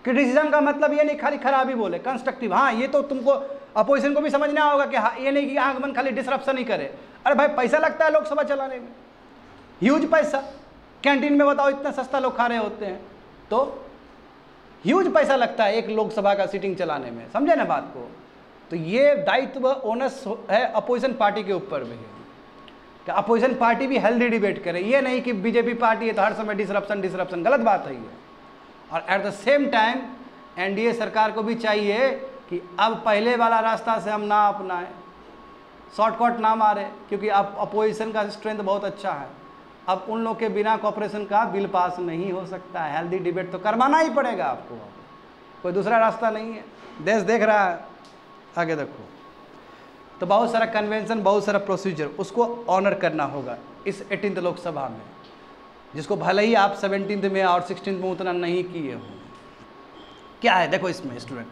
क्रिटिसिज्म का मतलब ये नहीं खाली खराबी बोले, कंस्ट्रक्टिव, हाँ ये तो तुमको अपोजिशन को भी समझना होगा कि हाँ ये नहीं कि आंख बंद खाली डिसरप्शन ही करे। अरे भाई पैसा लगता है लोकसभा चलाने में, ह्यूज पैसा, कैंटीन में बताओ इतना सस्ता लोग खा रहे होते हैं, तो ह्यूज पैसा लगता है एक लोकसभा का सीटिंग चलाने में, समझे ना बात को। तो ये दायित्व ओनस है अपोजिशन पार्टी के ऊपर भी, कि अपोजिशन पार्टी भी हेल्दी डिबेट करे, ये नहीं कि बीजेपी पार्टी है तो हर समय डिसरप्शन, गलत बात है ये। और at the same time NDA सरकार को भी चाहिए कि अब पहले वाला रास्ता से हम ना अपनाएं, शॉर्टकट ना मारे, क्योंकि अब अपोजिशन का स्ट्रेंथ बहुत अच्छा है। अब उन लोग के बिना कॉपरेशन का बिल पास नहीं हो सकता है, हेल्दी डिबेट तो करवाना ही पड़ेगा आपको, कोई दूसरा रास्ता नहीं है, देश देख रहा है। आगे देखो, तो बहुत सारा कन्वेंशन, बहुत सारा प्रोसीजर, उसको ऑनर करना होगा इस 18th लोकसभा में, जिसको भले ही आप 17th में और 16th में उतना नहीं किए हो। क्या है देखो इसमें स्टूडेंट,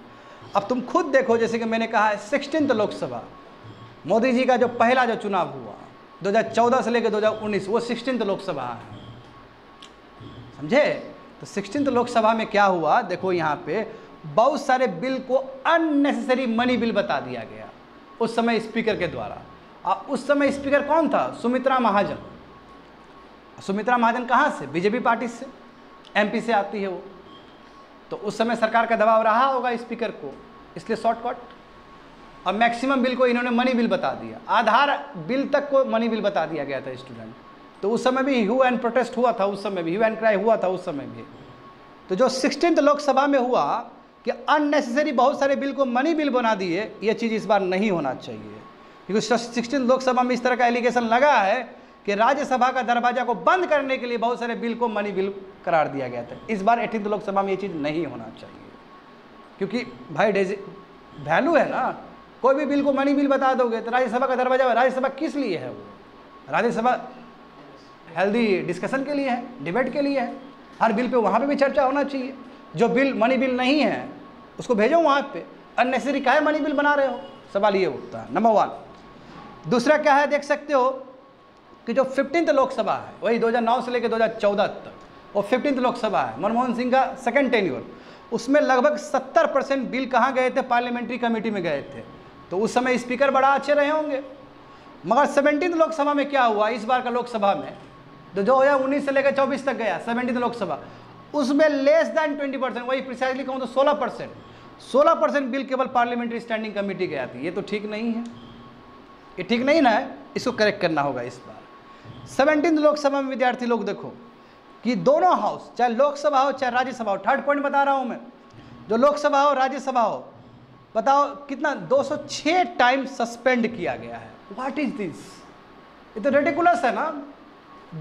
अब तुम खुद देखो, जैसे कि मैंने कहा है 16th लोकसभा, मोदी जी का जो पहला जो चुनाव हुआ 2014 से लेकर 2019, वो 16th लोकसभा है, समझे। तो 16th लोकसभा में क्या हुआ, देखो यहाँ पे बहुत सारे बिल को अननेसेसरी मनी बिल बता दिया गया उस समय स्पीकर के द्वारा। अब उस समय स्पीकर कौन था? सुमित्रा महाजन। सुमित्रा महाजन कहाँ से? बीजेपी पार्टी से, एमपी से आती है वो। तो उस समय सरकार का दबाव रहा होगा स्पीकर को, इसलिए शॉर्टकट और मैक्सिमम बिल को इन्होंने मनी बिल बता दिया, आधार बिल तक को मनी बिल बता दिया गया था स्टूडेंट। तो उस समय भी ह्यू एंड प्रोटेस्ट हुआ था, उस समय भी ह्यू एंड क्राई हुआ था उस समय भी। तो जो 16th लोकसभा में हुआ कि अननेसेसरी बहुत सारे बिल को मनी बिल बना दिए, ये चीज़ इस बार नहीं होना चाहिए, क्योंकि 16th लोकसभा में इस तरह का एलिगेशन लगा है कि राज्यसभा का दरवाजा को बंद करने के लिए बहुत सारे बिल को मनी बिल करार दिया गया था। इस बार 18th लोकसभा में ये चीज़ नहीं होना चाहिए, क्योंकि भाई वैल्यू है ना, कोई भी बिल को मनी बिल बता दोगे तो राज्यसभा का दरवाजा, राज्यसभा किस लिए है? वो राज्यसभा हेल्दी डिस्कशन के लिए है, डिबेट के लिए है। हर बिल पे वहाँ पे भी चर्चा होना चाहिए। जो बिल मनी बिल नहीं है उसको भेजो वहाँ पे, अननेसेसरी काहे मनी बिल बना रहे हो, सवाल ये उठता है, नंबर 1। दूसरा क्या है, देख सकते हो कि जो 15th लोकसभा है, वही 2009 से लेकर 2014 तक, वो 15th लोकसभा है, मनमोहन सिंह का सेकंड टेन्योर, उसमें लगभग 70% बिल कहाँ गए थे? पार्लियामेंट्री कमेटी में गए थे। तो उस समय स्पीकर बड़ा अच्छे रहे होंगे। मगर 17th लोकसभा में क्या हुआ? इस बार का लोकसभा में तो 2019 से लेकर 24 तक गया 17th लोकसभा, उसमें लेस दैन 20%, वही प्रिसाइजली कहूँ तो 16% बिल केवल पार्लियामेंट्री स्टैंडिंग कमेटी गया थी। ये तो ठीक नहीं है, ये ठीक नहीं ना है, इसको करेक्ट करना होगा इस बार। 17th लोकसभा में विद्यार्थी लोग देखो कि दोनों हाउस, चाहे लोकसभा हो चाहे राज्यसभा हो, थर्ड पॉइंट बता रहा हूँ मैं, जो लोकसभा हो राज्यसभा हो, बताओ कितना 206 टाइम सस्पेंड किया गया है। What is this? ये तो रेडिकुलस है ना।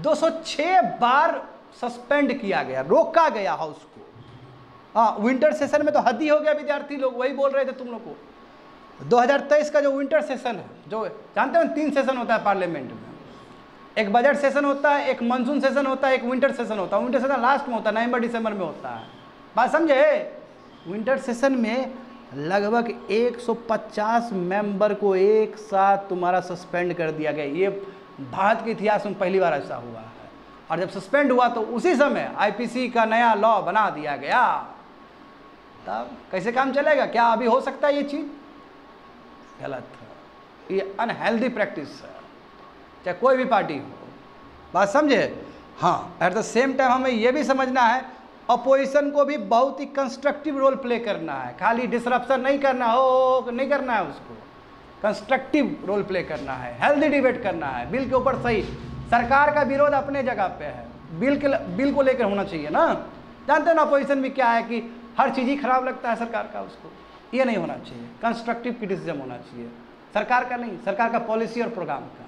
206 बार सस्पेंड किया गया, रोका गया हाउस को। हाँ, विंटर सेशन में तो हद ही हो गया। विद्यार्थी लोग वही बोल रहे थे तुम लोग को, 2023 का जो विंटर सेशन है, जो जानते हो 3 सेशन होता है पार्लियामेंट में, एक बजट सेशन होता है, एक मानसून सेशन होता है, एक विंटर सेशन होता है। विंटर सेशन लास्ट में होता है, नवंबर दिसंबर में होता है। बात समझे? विंटर सेशन में लगभग 150 मेंबर को एक साथ तुम्हारा सस्पेंड कर दिया गया। ये भारत के इतिहास में पहली बार ऐसा हुआ है। और जब सस्पेंड हुआ तो उसी समय आईपीसी का नया लॉ बना दिया गया। तब कैसे काम चलेगा? क्या अभी हो सकता है ये चीज़? गलत है, ये अनहेल्दी प्रैक्टिस है, चाहे कोई भी पार्टी हो। बात समझे? हाँ, एट द सेम टाइम हमें यह भी समझना है अपोजिशन को भी बहुत ही कंस्ट्रक्टिव रोल प्ले करना है। खाली डिसरप्शन नहीं करना हो, नहीं करना है, उसको कंस्ट्रक्टिव रोल प्ले करना है, हेल्दी डिबेट करना है। बिल के ऊपर सही, सरकार का विरोध अपने जगह पे है, बिल को लेकर होना चाहिए ना। जानते हो ना अपोजिशन भी क्या है कि हर चीज़ ही खराब लगता है सरकार का, उसको ये नहीं होना चाहिए। कंस्ट्रक्टिव क्रिटिसिज्म होना चाहिए, सरकार का नहीं, सरकार का पॉलिसी और प्रोग्राम का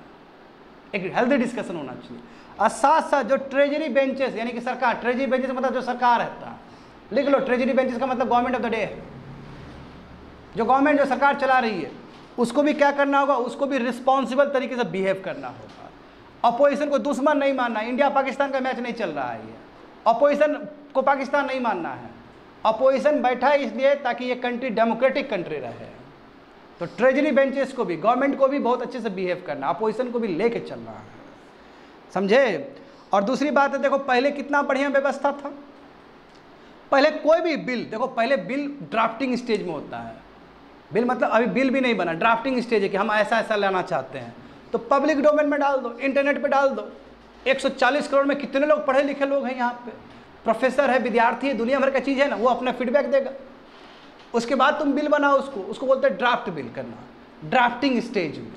एक हेल्दी डिस्कशन होना चाहिए। और साथ साथ जो ट्रेजरी बेंचेस, यानी कि सरकार, ट्रेजरी बेंचेस मतलब जो सरकार रहता है, लिख लो, ट्रेजरी बेंचेस का मतलब गवर्नमेंट ऑफ द डे है। जो गवर्नमेंट, जो सरकार चला रही है, उसको भी क्या करना होगा? उसको भी रिस्पॉन्सिबल तरीके से बिहेव करना होगा। अपोजिशन को दुश्मन नहीं मानना। इंडिया पाकिस्तान का मैच नहीं चल रहा है, ये अपोजिशन को पाकिस्तान नहीं मानना है। अपोजिशन बैठा है इसलिए ताकि ये कंट्री डेमोक्रेटिक कंट्री रहे। तो ट्रेजरी बेंचेस को भी, गवर्नमेंट को भी बहुत अच्छे से बिहेव करना, अपोजिशन को भी लेके चलना है, समझे? और दूसरी बात है, देखो पहले कितना बढ़िया व्यवस्था था। पहले कोई भी बिल, देखो पहले बिल ड्राफ्टिंग स्टेज में होता है। बिल मतलब अभी बिल भी नहीं बना, ड्राफ्टिंग स्टेज है कि हम ऐसा ऐसा लाना चाहते हैं, तो पब्लिक डोमेन में डाल दो, इंटरनेट पे डाल दो। 140 करोड़ में कितने लोग पढ़े लिखे लोग हैं यहाँ पे, प्रोफेसर है, विद्यार्थी है, दुनिया भर का चीज़ है ना, वो अपना फीडबैक देगा। उसके बाद तुम बिल बनाओ, उसको बोलते हैं ड्राफ्ट बिल करना, ड्राफ्टिंग स्टेज में।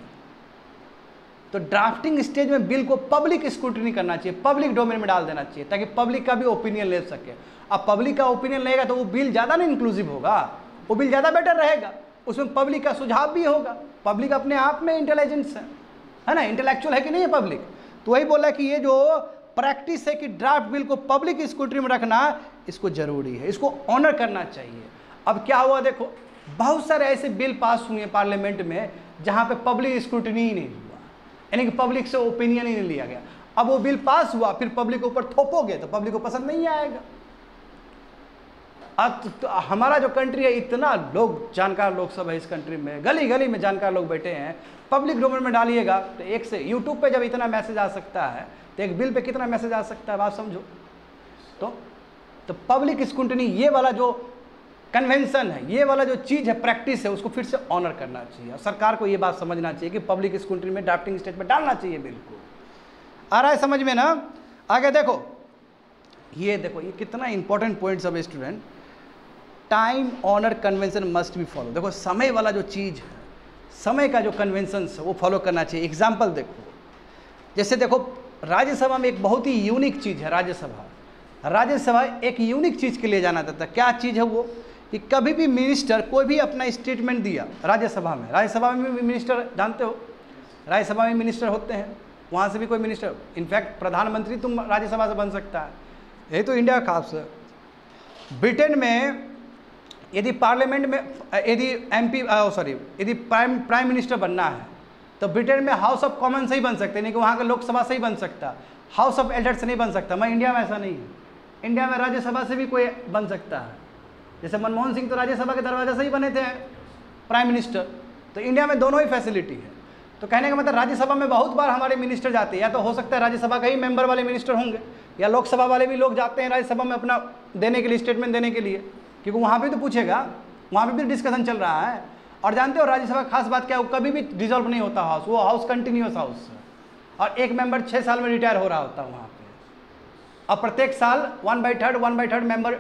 तो ड्राफ्टिंग स्टेज में बिल को पब्लिक स्क्रूटनी करना चाहिए, पब्लिक डोमेन में डाल देना चाहिए, ताकि पब्लिक का भी ओपिनियन ले सके। अब पब्लिक का ओपिनियन लेगा तो वो बिल ज़्यादा ना इंक्लूसिव होगा, वो बिल ज़्यादा बेटर रहेगा, उसमें पब्लिक का सुझाव भी होगा। पब्लिक अपने आप में इंटेलिजेंस है ना, इंटेलेक्चुअल है कि नहीं है पब्लिक। तो वही बोला कि ये जो प्रैक्टिस है कि ड्राफ्ट बिल को पब्लिक स्क्रूटनी में रखना, इसको जरूरी है, इसको ऑनर करना चाहिए। अब क्या हुआ देखो, बहुत सारे ऐसे बिल पास हुए पार्लियामेंट में जहाँ पे पब्लिक स्क्रूटनी ही नहीं हुआ, यानी कि पब्लिक से ओपिनियन ही नहीं लिया गया। अब वो बिल पास हुआ, फिर पब्लिक के ऊपर थोपोगे तो पब्लिक को पसंद नहीं आएगा। अब तो हमारा जो कंट्री है, इतना लोग, जानकार लोग सब है इस कंट्री में, गली गली में जानकार लोग बैठे हैं। पब्लिक डोमेन में डालिएगा तो एक से यूट्यूब पे जब इतना मैसेज आ सकता है, तो एक बिल पे कितना मैसेज आ सकता है, बात समझो। तो पब्लिक स्क्रूटनी, ये वाला जो कन्वेंशन है, ये वाला जो चीज़ है, प्रैक्टिस है, उसको फिर से ऑनर करना चाहिए। और सरकार को ये बात समझना चाहिए कि पब्लिक स्क्रूटनी में ड्राफ्टिंग स्टेज में डालना चाहिए बिल को। आ रहा है समझ में ना? आगे देखो, ये देखो, ये कितना इंपॉर्टेंट पॉइंट सब student. Time honour convention must be follow. देखो समय वाला जो चीज़ है, समय का जो कन्वेंशंस है वो फॉलो करना चाहिए। एग्जाम्पल देखो, जैसे देखो राज्यसभा में एक बहुत ही यूनिक चीज़ है, राज्यसभा एक यूनिक चीज़ के लिए जाना जाता है। क्या चीज़ है वो, कि कभी भी मिनिस्टर कोई भी अपना स्टेटमेंट दिया राज्यसभा में भी मिनिस्टर जानते हो, राज्यसभा में मिनिस्टर होते हैं, वहाँ से भी कोई मिनिस्टर, इनफैक्ट प्रधानमंत्री तुम राज्यसभा से बन सकता है, यही तो इंडिया का खास है। ब्रिटेन में यदि पार्लियामेंट में यदि प्राइम मिनिस्टर बनना है तो ब्रिटेन में हाउस ऑफ कॉमन से ही बन सकते हैं, नहीं कि वहाँ के लोकसभा से ही बन सकता, हाउस ऑफ एल्डर्स से नहीं बन सकता। मैं इंडिया में ऐसा नहीं है, इंडिया में राज्यसभा से भी कोई बन सकता है। जैसे मनमोहन सिंह तो राज्यसभा के दरवाजे से ही बने थे प्राइम मिनिस्टर, तो इंडिया में दोनों ही फैसिलिटी है। तो कहने का मतलब राज्यसभा में बहुत बार हमारे मिनिस्टर जाते हैं, या तो हो सकता है राज्यसभा का ही मेंबर वाले मिनिस्टर होंगे, या लोकसभा वाले भी लोग जाते हैं राज्यसभा में अपना देने के लिए, स्टेटमेंट देने के लिए, क्योंकि वहाँ भी तो पूछेगा, वहाँ पे भी डिस्कशन चल रहा है। और जानते हो राज्यसभा खास बात क्या है, वो कभी भी डिजॉल्व नहीं होता हाउस, वो हाउस कंटिन्यूस हाउस है, और एक मेंबर 6 साल में रिटायर हो रहा होता है वहाँ पे, और प्रत्येक साल 1/3 मेंबर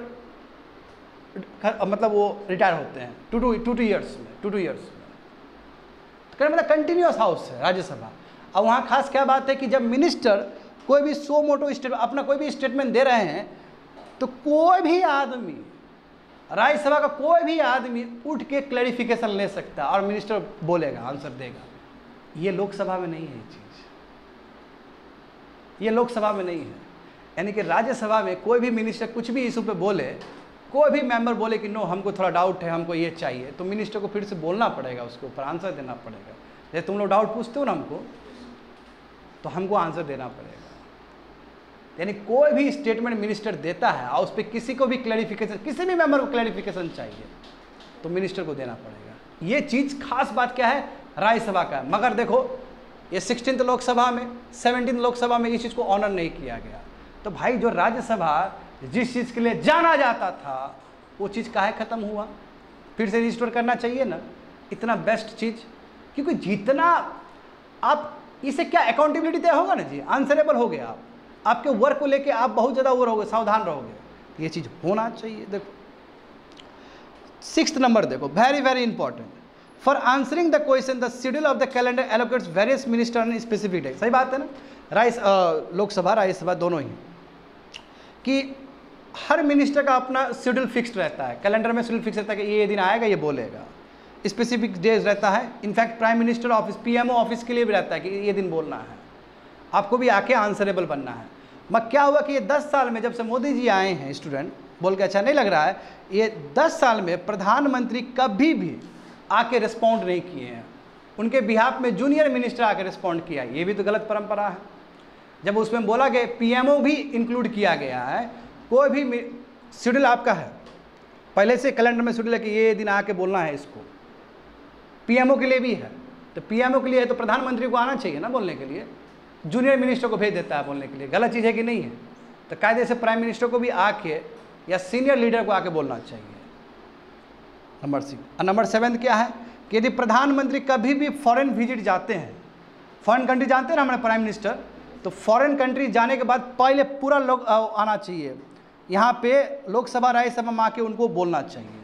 मतलब वो रिटायर होते हैं 2 ईयर्स में। तो कहने मतलब कंटिन्यूस हाउस है राज्यसभा। और वहाँ खास क्या बात है कि जब मिनिस्टर कोई भी सो मोटो अपना कोई भी स्टेटमेंट दे रहे हैं, तो कोई भी आदमी, राज्यसभा का कोई भी आदमी उठ के क्लैरिफिकेशन ले सकता है और मिनिस्टर बोलेगा, आंसर देगा। ये लोकसभा में नहीं है ये चीज़, ये लोकसभा में नहीं है। यानी कि राज्यसभा में कोई भी मिनिस्टर कुछ भी इशू पे बोले, कोई भी मेंबर बोले कि नो हमको थोड़ा डाउट है, हमको ये चाहिए, तो मिनिस्टर को फिर से बोलना पड़ेगा, उसके ऊपर आंसर देना पड़ेगा। जैसे तुम लोग डाउट पूछते हो ना हमको, तो हमको आंसर देना पड़ेगा। यानी कोई भी स्टेटमेंट मिनिस्टर देता है और उस पर किसी को भी क्लैरिफिकेशन, किसी भी मेंबर को क्लैरिफिकेशन चाहिए, तो मिनिस्टर को देना पड़ेगा। ये चीज़ खास बात क्या है, राज्यसभा का। मगर देखो ये 16th लोकसभा में, 17th लोकसभा में इस चीज़ को ऑनर नहीं किया गया। तो भाई जो राज्यसभा जिस चीज़ के लिए जाना जाता था, वो चीज़ काहे ख़त्म हुआ, फिर से रिस्टोर करना चाहिए ना, इतना बेस्ट चीज़। क्योंकि जितना आप इसे क्या अकाउंटेबिलिटी तय होगा ना जी, आंसरेबल हो गए आप, आपके वर्क को लेके आप बहुत ज़्यादा वो रहोगे, सावधान रहोगे, तो ये चीज़ होना चाहिए। देखो 6th नंबर देखो, very very important, for answering the question the schedule of the calendar allocates various minister on specific day. सही बात है ना, लोकसभा राज्यसभा दोनों ही, कि हर मिनिस्टर का अपना शेड्यूल फिक्स्ड रहता है, कैलेंडर में शेड्यूल फिक्स रहता है कि ये दिन आएगा, ये बोलेगा, स्पेसिफिक डेज रहता है। In fact prime minister office, PMO office के लिए भी रहता है कि ये दिन बोलना है, आपको भी आके आंसरेबल बनना है। मगर क्या हुआ कि ये 10 साल में जब से मोदी जी आए हैं, स्टूडेंट बोल के अच्छा नहीं लग रहा है, ये 10 साल में प्रधानमंत्री कभी भी आके रिस्पॉन्ड नहीं किए हैं, उनके बिहाफ में जूनियर मिनिस्टर आके रिस्पॉन्ड किया, ये भी तो गलत परंपरा है। जब उसमें बोला गया, पीएमओ भी इंक्लूड किया गया है, कोई भी शेड्यूल आपका है, पहले से कैलेंडर में शेड्यूल है कि ये दिन आके बोलना है, इसको पीएमओ के लिए भी है, तो पीएमओ के लिए है तो प्रधानमंत्री को आना चाहिए ना बोलने के लिए, जूनियर मिनिस्टर को भेज देता है बोलने के लिए, गलत चीज़ है कि नहीं है। तो कायदे से प्राइम मिनिस्टर को भी आके या सीनियर लीडर को आके बोलना चाहिए। नंबर 6। और नंबर 7 क्या है कि यदि प्रधानमंत्री कभी भी फॉरेन विजिट जाते हैं, फॉरेन कंट्री जानते हैं ना हमारे प्राइम मिनिस्टर, तो फॉरेन कंट्री जाने के बाद पहले पूरा लोग आना चाहिए, यहाँ पे लोकसभा राज्यसभा में आके उनको बोलना चाहिए।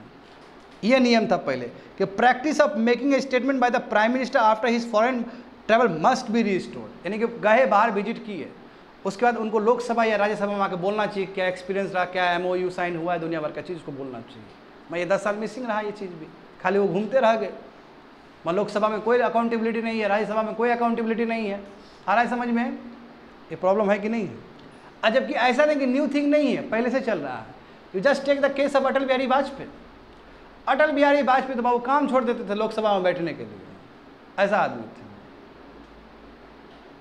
ये नियम था पहले कि practice of making a statement by the prime minister after his foreign travel must be restored. यानी कि गए बाहर विजिट किए, उसके बाद उनको लोकसभा या राज्यसभा में आके बोलना चाहिए, क्या एक्सपीरियंस रहा, क्या MOU साइन हुआ है, दुनिया भर का चीज़ को बोलना चाहिए। मैं ये 10 साल मिसिंग रहा ये चीज़ भी, खाली वो घूमते रह गए। मैं लोकसभा में कोई अकाउंटेबिलिटी नहीं है, राज्यसभा में कोई अकाउंटेबिलिटी नहीं है। आ रहा है समझ में, ये प्रॉब्लम है कि नहीं है। और जबकि ऐसा नहीं कि न्यू थिंग नहीं है, पहले से चल रहा है। You just take the case of Atal Bihari Vajpayee. Atal Bihari Vajpayee तो बाबू काम छोड़ देते थे लोकसभा में बैठने के लिए, ऐसा आदमी थे।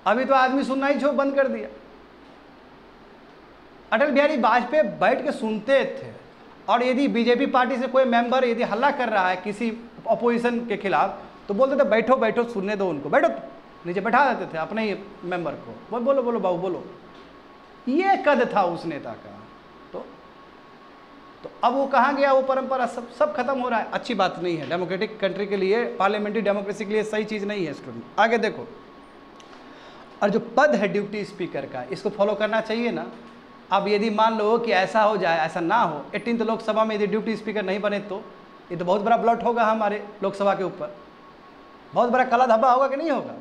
अभी तो आदमी सुनना ही बंद कर दिया। अटल बिहारी वाजपेयी बैठ के सुनते थे, और यदि बीजेपी पार्टी से कोई मेंबर यदि हल्ला कर रहा है किसी अपोजिशन के खिलाफ, तो बोलते थे बैठो बैठो, सुनने दो उनको, बैठो, नीचे बैठा देते थे अपने ही मेंबर को, बोलो बोलो बाबू बोलो। ये कद था उस नेता का। तो अब वो कहाँ गया, वो परंपरा सब खत्म हो रहा है। अच्छी बात नहीं है, डेमोक्रेटिक कंट्री के लिए, पार्लियामेंट्री डेमोक्रेसी के लिए सही चीज़ नहीं है स्टूडेंट। आगे देखो, और जो पद है ड्यूटी स्पीकर का, इसको फॉलो करना चाहिए ना। अब यदि मान लो कि ऐसा हो जाए, ऐसा ना हो, 18th लोकसभा में यदि ड्यूटी स्पीकर नहीं बने, तो ये तो बहुत बड़ा ब्लॉट होगा हमारे लोकसभा के ऊपर, बहुत बड़ा काला धब्बा होगा कि नहीं होगा।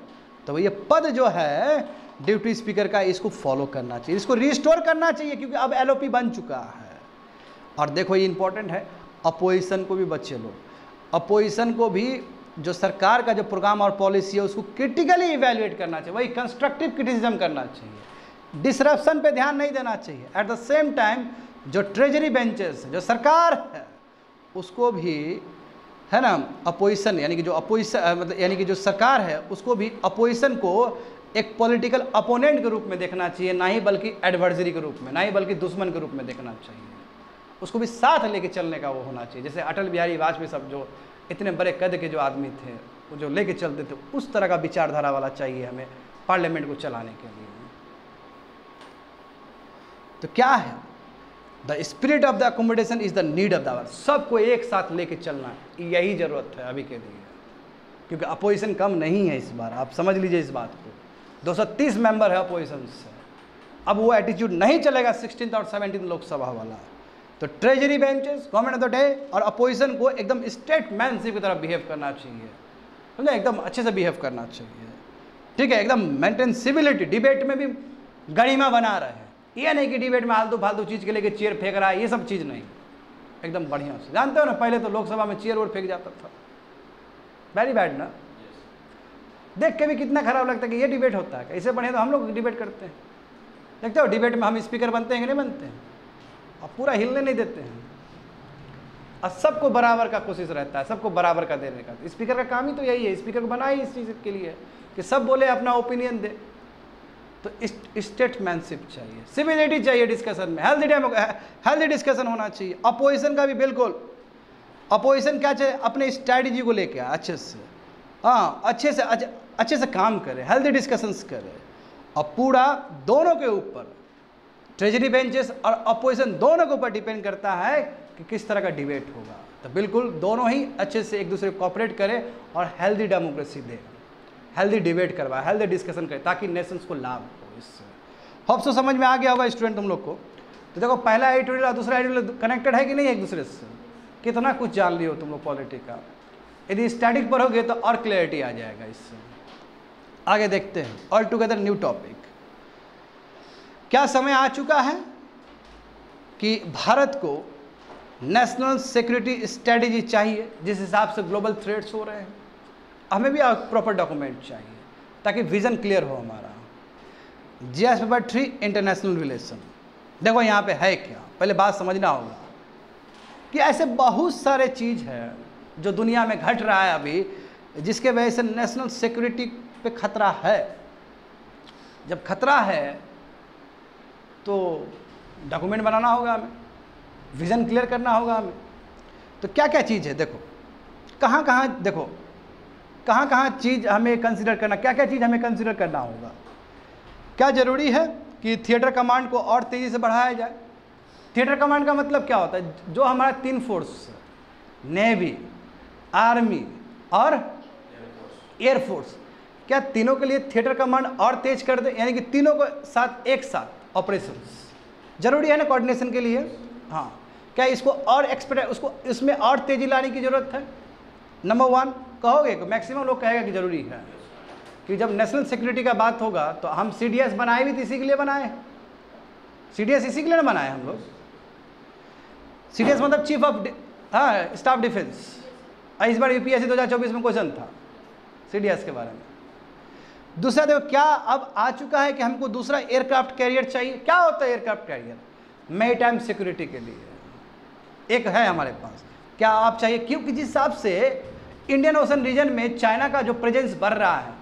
तो ये पद जो है डिप्टी स्पीकर का, इसको फॉलो करना चाहिए, इसको रिस्टोर करना चाहिए, क्योंकि अब एलओपी बन चुका है। और देखो ये इंपॉर्टेंट है, अपोजिशन को भी बच्चे लोग, अपोजिशन को भी जो सरकार का जो प्रोग्राम और पॉलिसी है उसको क्रिटिकली इवैल्यूएट करना चाहिए, वही कंस्ट्रक्टिव क्रिटिसिज्म करना चाहिए, डिसरप्शन पे ध्यान नहीं देना चाहिए। एट द सेम टाइम जो ट्रेजरी बेंचेस जो सरकार है उसको भी, है ना, अपोजिशन यानी कि जो अपोजिशन मतलब यानी कि जो सरकार है उसको भी अपोजिशन को एक पॉलिटिकल अपोनेंट के रूप में देखना चाहिए, ना ही बल्कि एडवर्सरी के रूप में, ना ही बल्कि दुश्मन के रूप में देखना चाहिए। उसको भी साथ लेके चलने का वो होना चाहिए। जैसे अटल बिहारी वाजपेयी सब जो इतने बड़े कद के जो आदमी थे, वो जो लेके चलते थे, उस तरह का विचारधारा वाला चाहिए हमें पार्लियामेंट को चलाने के लिए। तो क्या है, the spirit of the accommodation is the need of the hour. सबको एक साथ लेके चलना है, यही जरूरत है अभी के लिए, क्योंकि अपोजिशन कम नहीं है इस बार, आप समझ लीजिए इस बात को। 230 मेंबर है अपोजिशन से, अब वो एटीट्यूड नहीं चलेगा 16th और 17th लोकसभा वाला। तो treasury benches, government of the day और अपोजिशन को एकदम स्टेटमैनशिप की तरह बिहेव करना चाहिए, समझे, एकदम अच्छे से बिहेव करना चाहिए, ठीक है, एकदम मेंटेन सिविलिटी, डिबेट में भी गरिमा बना रहे हैं। ये नहीं कि डिबेट में आलतू फालतू चीज़ के लेके चेयर फेंक रहा है, ये सब चीज़ नहीं, एकदम बढ़िया से। जानते हो ना, पहले तो लोकसभा में चेयर और फेंक जाता था, वेरी बैड ना, देख के भी कितना खराब लगता है कि ये डिबेट होता है। इससे बढ़िया तो हम लोग डिबेट करते हैं। देखते हो डिबेट में हम स्पीकर बनते हैं कि नहीं बनते हैं, और पूरा हिलने नहीं देते हैं, और सबको बराबर का कोशिश रहता है, सबको बराबर का देने का। स्पीकर का काम ही तो यही है, स्पीकर को बनाया इस चीज़ के लिए कि सब बोले, अपना ओपिनियन दे। तो स्टेटमैनशिप चाहिए, सिविलिटी चाहिए डिस्कशन में, हेल्दी डिस्कशन होना चाहिए। अपोजिशन का भी बिल्कुल, अपोजिशन क्या चाहिए, अपने स्ट्रैटेजी को लेके अच्छे से, हाँ अच्छे से काम करे, हेल्दी डिस्कशंस करे, और पूरा दोनों के ऊपर, ट्रेजरी बेंचेस और अपोजिशन दोनों के ऊपर डिपेंड करता है कि किस तरह का डिबेट होगा। तो बिल्कुल दोनों ही अच्छे से एक दूसरे को कोऑपरेट करें और हेल्दी डेमोक्रेसी दे, हेल्दी डिबेट करवाए, हेल्दी डिस्कशन करें, ताकि नेशंस को लाभ हो इससे। होप सो समझ में आ गया होगा स्टूडेंट तुम लोग को। तो देखो पहला एडिटोरियल और दूसरा एडिटोरियल कनेक्टेड है कि नहीं एक दूसरे से, कितना कुछ जान लियो तुम लोग पॉलिटिक्स का। यदि स्टैटिक पढ़ोगे तो और क्लैरिटी आ जाएगा इससे। आगे देखते हैं, ऑल टुगेदर न्यू टॉपिक। क्या समय आ चुका है कि भारत को नेशनल सिक्योरिटी स्ट्रेटेजी चाहिए, जिस हिसाब से ग्लोबल थ्रेट्स हो रहे हैं। हमें भी प्रॉपर डॉक्यूमेंट चाहिए ताकि विजन क्लियर हो हमारा। GS paper 3 international relation. देखो यहाँ पे है क्या, पहले बात समझना होगा कि ऐसे बहुत सारे चीज़ है जो दुनिया में घट रहा है अभी, जिसके वजह से नेशनल सिक्योरिटी पे खतरा है। जब खतरा है तो डॉक्यूमेंट बनाना होगा हमें, विज़न क्लियर करना होगा हमें। तो क्या क्या चीज़ है, देखो कहाँ कहाँ चीज़ हमें कंसिडर करना, क्या क्या चीज़ हमें कंसिडर करना होगा। क्या ज़रूरी है कि थिएटर कमांड को और तेज़ी से बढ़ाया जाए। थिएटर कमांड का मतलब क्या होता है, जो हमारा 3 फोर्स, नेवी, आर्मी और एयरफोर्स, क्या तीनों के लिए थिएटर कमांड और तेज कर दे, यानी कि तीनों को साथ एक साथ ऑपरेशंस जरूरी है ना कोऑर्डिनेशन के लिए। हाँ, क्या इसको और एक्सपर्ट, उसको इसमें और तेजी लाने की ज़रूरत है। नंबर 1 कहोगे, मैक्सिमम लोग कहेगा कि ज़रूरी है, कि जब नेशनल सिक्योरिटी का बात होगा तो हम CDS बनाए भी तो इसी के लिए बनाए। CDS इसी के लिए ना बनाए हम लोग। CDS मतलब चीफ ऑफ स्टाफ डिफेंस। इस बार UPSC 2024 में क्वेश्चन था CDS के बारे में। दूसरा देखो, क्या अब आ चुका है कि हमको दूसरा एयरक्राफ्ट कैरियर चाहिए। क्या होता है एयरक्राफ्ट कैरियर, मेरीटाइम सिक्योरिटी के लिए एक है हमारे पास। क्या आप चाहिए, क्योंकि जिस हिसाब से इंडियन ओशन रीजन में चाइना का जो प्रेजेंस बढ़ रहा है,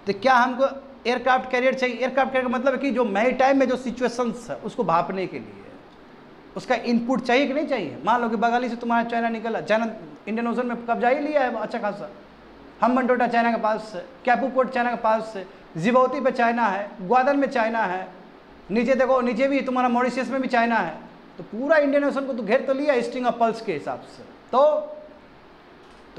तो क्या हमको एयरक्राफ्ट कैरियर चाहिए। एयरक्राफ्ट कैरियर का मतलब है कि जो मेरीटाइम में जो सिचुएशंस है उसको भापने के लिए उसका इनपुट चाहिए कि नहीं चाहिए। मान लो कि बंगाली से तुम्हारा चाइना निकला, चाइना इंडियन ओशन में कब्जा ही लिया है अच्छा खासा। हम्बनटोटा चाइना के पास से, कैपू पोर्ट चाइना के पास से, जिबौती पे चाइना है, ग्वादर में चाइना है, नीचे देखो नीचे भी तुम्हारा मॉरिशस में भी चाइना है। तो पूरा इंडियन ओशन को तो घेर तो लिया स्ट्रिंग ऑफ पल्स के हिसाब से। तो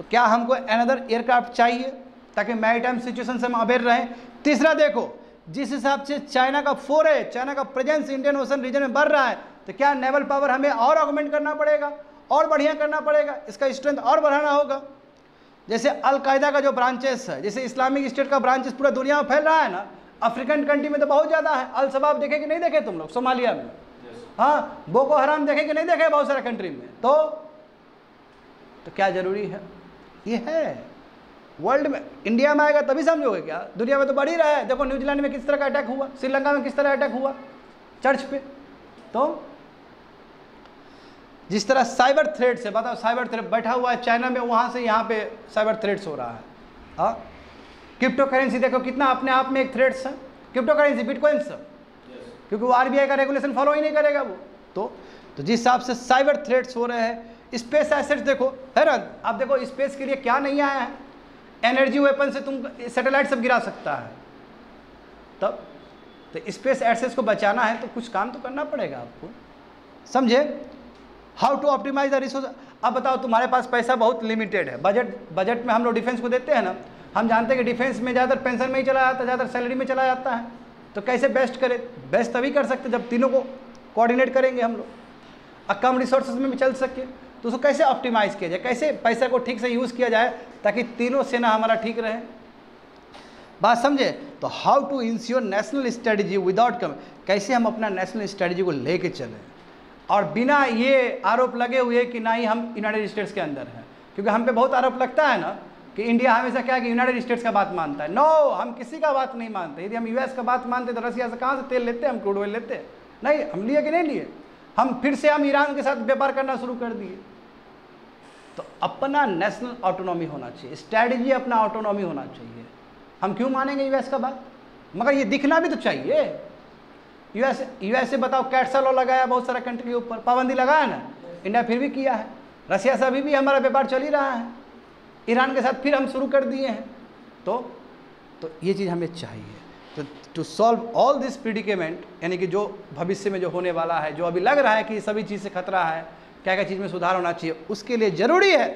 क्या हमको अनदर एयरक्राफ्ट चाहिए ताकि मैरीटाइम सिचुएशन से हम अवेयर रहें। तीसरा देखो, जिस हिसाब से चाइना का फोरे, चाइना का प्रेजेंस इंडियन ओशन रीजन में बढ़ रहा है, तो क्या नेवल पावर हमें और ऑगमेंट करना पड़ेगा, और बढ़िया करना पड़ेगा, इसका स्ट्रेंथ और बढ़ाना होगा। जैसे अलकायदा का जो ब्रांचेस है, जैसे इस्लामिक स्टेट का ब्रांचेस पूरा दुनिया में फैल रहा है ना, अफ्रीकन कंट्री में तो बहुत ज़्यादा है। अल शबाब देखे कि नहीं देखे तुम लोग सोमालिया में? हाँ, बोको हराम देखे कि नहीं देखे बहुत सारे कंट्री में? तो क्या जरूरी है? ये है वर्ल्ड में, इंडिया में आएगा तभी समझोगे क्या? दुनिया में तो बढ़ ही रहा है। देखो न्यूजीलैंड में किस तरह का अटैक हुआ, श्रीलंका में किस तरह अटैक हुआ चर्च पे। तो जिस तरह साइबर थ्रेट से, बताओ साइबर थ्रेट बैठा हुआ है चाइना में, वहाँ से यहाँ पे साइबर थ्रेट्स हो रहा है। हाँ, क्रिप्टो करेंसी देखो कितना अपने आप में एक थ्रेट्स है, क्रिप्टो करेंसी बिटकॉइंस, क्योंकि वो आरबीआई का रेगुलेशन फॉलो ही नहीं करेगा वो। तो जिस हिसाब से साइबर थ्रेट्स हो रहे हैं, स्पेस एसेट्स देखो है ना, आप देखो स्पेस के लिए क्या नहीं आया है, एनर्जी वेपन से तुम सैटेलाइट सब गिरा सकता है। तब तो स्पेस एसेट्स को बचाना है तो कुछ काम तो करना पड़ेगा आपको, समझे? How to optimise the resource. अब बताओ तुम्हारे पास पैसा बहुत लिमिटेड है, बजट में हम लोग डिफेंस को देते हैं ना, हम जानते हैं कि डिफेंस में ज़्यादातर पेंशन में ही चला जाता है, ज़्यादातर सैलरी में चला जाता है। तो कैसे बेस्ट करें? बेस्ट तभी कर सकते जब तीनों को कोऑर्डिनेट करेंगे हम लोग, और कम रिसोर्सेज में भी चल सके। तो उसको कैसे ऑप्टिमाइज़ किया जाए, कैसे पैसा को ठीक से यूज़ किया जाए ताकि तीनों सेना हमारा ठीक रहे। बात समझे? तो how to ensure national strategy without come, कैसे हम अपना नेशनल स्ट्रेटजी को लेके चलें और बिना ये आरोप लगे हुए कि ना ही हम यूनाइटेड स्टेट्स के अंदर हैं। क्योंकि हम पे बहुत आरोप लगता है ना कि इंडिया हमेशा क्या है कि यूनाइटेड स्टेट्स का बात मानता है। नो, हम किसी का बात नहीं मानते। यदि हम यूएस का बात मानते तो रसिया से कहाँ से तेल लेते? हम क्रूड ऑयल लेते? नहीं, हम लिए कि नहीं लिए? हम फिर से हम ईरान के साथ व्यापार करना शुरू कर दिए। तो अपना नेशनल ऑटोनॉमी होना चाहिए, स्ट्रैटेजी अपना ऑटोनॉमी होना चाहिए। हम क्यों मानेंगे यूएस का बात? मगर ये दिखना भी तो चाहिए। यूएस से बताओ कैट्सा लॉ लगाया बहुत सारा कंट्री के ऊपर, पाबंदी लगाया ना, इंडिया फिर भी किया है। रसिया से अभी भी हमारा व्यापार चल ही रहा है, ईरान के साथ फिर हम शुरू कर दिए हैं। तो ये चीज़ हमें चाहिए। तो टू सॉल्व ऑल दिस प्रिडिकेमेंट, यानी कि जो भविष्य में जो होने वाला है, जो अभी लग रहा है कि सभी चीज़ से खतरा है, क्या क्या चीज़ में सुधार होना चाहिए, उसके लिए ज़रूरी है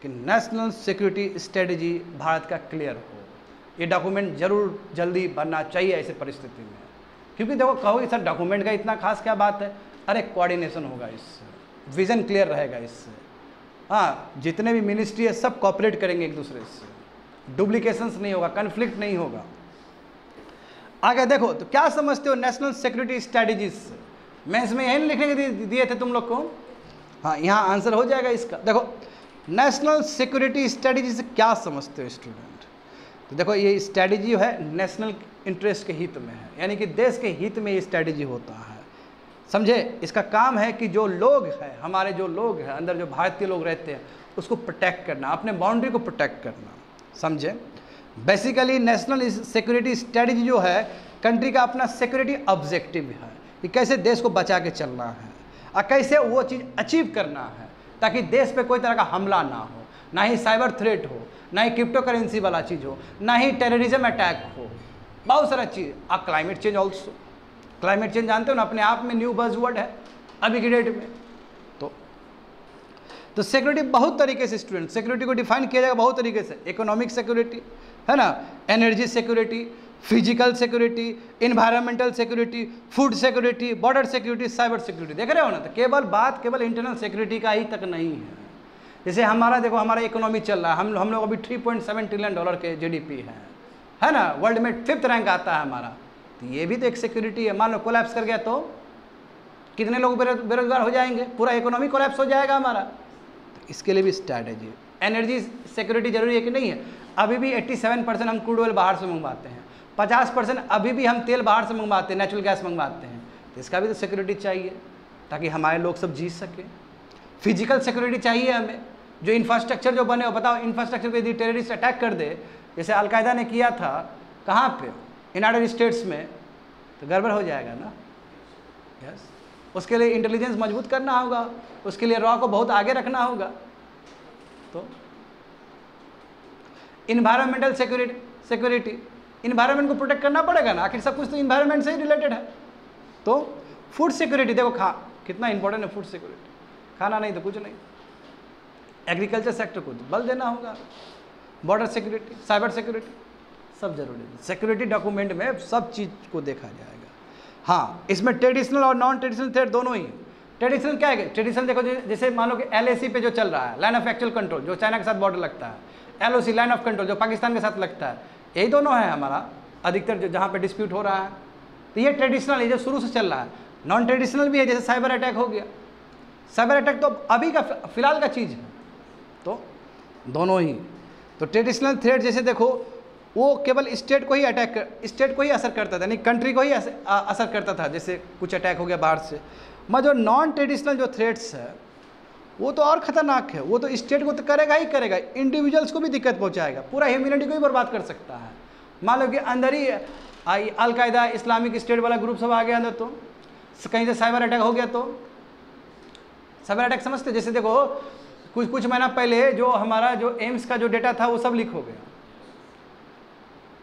कि नेशनल सिक्योरिटी स्ट्रेटजी भारत का क्लियर हो। ये डॉक्यूमेंट जरूर जल्दी बनना चाहिए ऐसे परिस्थिति में। क्योंकि देखो कहोगे सर डॉक्यूमेंट का इतना खास क्या बात है? अरे कोऑर्डिनेशन होगा इससे, विज़न क्लियर रहेगा इससे। हाँ, जितने भी मिनिस्ट्री है सब कॉपरेट करेंगे एक दूसरे से, डुप्लीकेशंस नहीं होगा, कन्फ्लिक्ट नहीं होगा। आगे देखो, तो क्या समझते हो नेशनल सिक्योरिटी स्ट्रैटेजीज से? मैं इसमें यही लिखने के दिए थे तुम लोग को। हाँ, यहाँ आंसर हो जाएगा इसका। देखो नेशनल सिक्योरिटी स्ट्रैटेजी से क्या समझते हो स्टूडेंट? तो देखो ये स्ट्रैटेजी है नेशनल इंटरेस्ट के हित में है, यानी कि देश के हित में ये स्ट्रैटेजी होता है, समझे? इसका काम है कि जो लोग हैं, हमारे जो लोग हैं अंदर, जो भारतीय लोग रहते हैं, उसको प्रोटेक्ट करना, अपने बाउंड्री को प्रोटेक्ट करना, समझे? बेसिकली नेशनल सिक्योरिटी स्ट्रैटेजी जो है कंट्री का अपना सिक्योरिटी ऑब्जेक्टिव है कि कैसे देश को बचा के चलना है और कैसे वो चीज़ अचीव करना है ताकि देश पे कोई तरह का हमला ना हो, ना ही साइबर थ्रेट हो, ना ही क्रिप्टो करेंसी वाला चीज़ हो, ना ही टेररिज्म अटैक हो, बहुत सारा चीज़। आप climate change also, climate change जानते हो ना, अपने आप में न्यू बज़वर्ड है अभी की डेट में। तो सिक्योरिटी बहुत तरीके से स्टूडेंट, सिक्योरिटी को डिफाइन किया जाएगा बहुत तरीके से। इकोनॉमिक सिक्योरिटी है ना, energy security, physical security, environmental security, food security, border security, cyber security. देख रहे हो ना? तो केवल इंटरनल सिक्योरिटी का ही तक नहीं है। जैसे हमारा देखो, हमारा इकोनॉमी चल रहा है, हम लोग अभी $3.7 ट्रिलियन के GDP है ना, वर्ल्ड में 5th रैंक आता है हमारा। तो ये भी तो एक सिक्योरिटी है। मान लो कोलैप्स कर गया तो कितने लोग बेरोजगार हो जाएंगे, पूरा इकोनॉमी कोलैप्स हो जाएगा हमारा। तो इसके लिए भी स्ट्रैटेजी। एनर्जी सिक्योरिटी जरूरी है कि नहीं है? अभी भी 87% हम क्रूड ऑयल बाहर से मंगवाते हैं, 50% अभी भी हम तेल बाहर से मंगवाते हैं, नेचुरल गैस मंगवाते हैं। तो इसका भी तो सिक्योरिटी चाहिए ताकि हमारे लोग सब जी सके। फिजिकल सिक्योरिटी चाहिए हमें, जो इंफ्रास्ट्रक्चर जो बने हो। बताओ इंफ्रास्ट्रक्चर पे यदि टेररिस्ट अटैक कर दे, जैसे अलकायदा ने किया था कहाँ पे, यूनाइटेड स्टेट्स में, तो गड़बड़ हो जाएगा ना। यस, उसके लिए इंटेलिजेंस मजबूत करना होगा, उसके लिए रॉ को बहुत आगे रखना होगा। तो इन्वायरमेंटल सिक्योरिटी, इन्वायरमेंट को प्रोटेक्ट करना पड़ेगा ना, आखिर सब कुछ तो इन्वायरमेंट से ही रिलेटेड है। तो फूड सिक्योरिटी देखो, कितना इंपॉर्टेंट है फूड सिक्योरिटी। खाना नहीं तो कुछ नहीं। एग्रीकल्चर सेक्टर को बल देना होगा। बॉर्डर सिक्योरिटी, साइबर सिक्योरिटी, सब जरूरी है। सिक्योरिटी डॉक्यूमेंट में सब चीज़ को देखा जाएगा। हाँ, इसमें ट्रेडिशनल और नॉन ट्रेडिशनल थ्रेट दोनों ही। ट्रेडिशनल क्या है? ट्रेडिशनल देखो, जैसे मान लो कि LAC पे जो चल रहा है, लाइन ऑफ एक्चुअल कंट्रोल, जो चाइना के साथ बॉर्डर लगता है, LOC लाइन ऑफ कंट्रोल जो पाकिस्तान के साथ लगता है, यही दोनों है हमारा अधिकतर जो जहाँ पे डिस्प्यूट हो रहा है। तो ये ट्रेडिशनल है जो शुरू से चल रहा है। नॉन ट्रेडिशनल भी है, जैसे साइबर अटैक हो गया। साइबर अटैक तो अभी का फिलहाल का चीज़ है, तो दोनों ही। तो ट्रेडिशनल थ्रेट जैसे देखो वो केवल स्टेट को ही स्टेट को ही असर करता था, यानी कंट्री को ही असर करता था, जैसे कुछ अटैक हो गया बाहर से। मगर जो नॉन ट्रेडिशनल जो थ्रेट्स है वो तो और ख़तरनाक है। वो तो स्टेट को तो करेगा ही करेगा, इंडिविजुअल्स को भी दिक्कत पहुंचाएगा, पूरा ह्यूमैनिटी को ही बर्बाद कर सकता है। मान लो कि अंदर ही अलकायदा, इस्लामिक स्टेट वाला ग्रुप सब आ गया अंदर, तो कहीं से साइबर अटैक हो गया तो साइबर अटैक समझते, जैसे देखो कुछ महीना पहले जो हमारा जो एम्स का जो डेटा था वो सब लीक हो गया।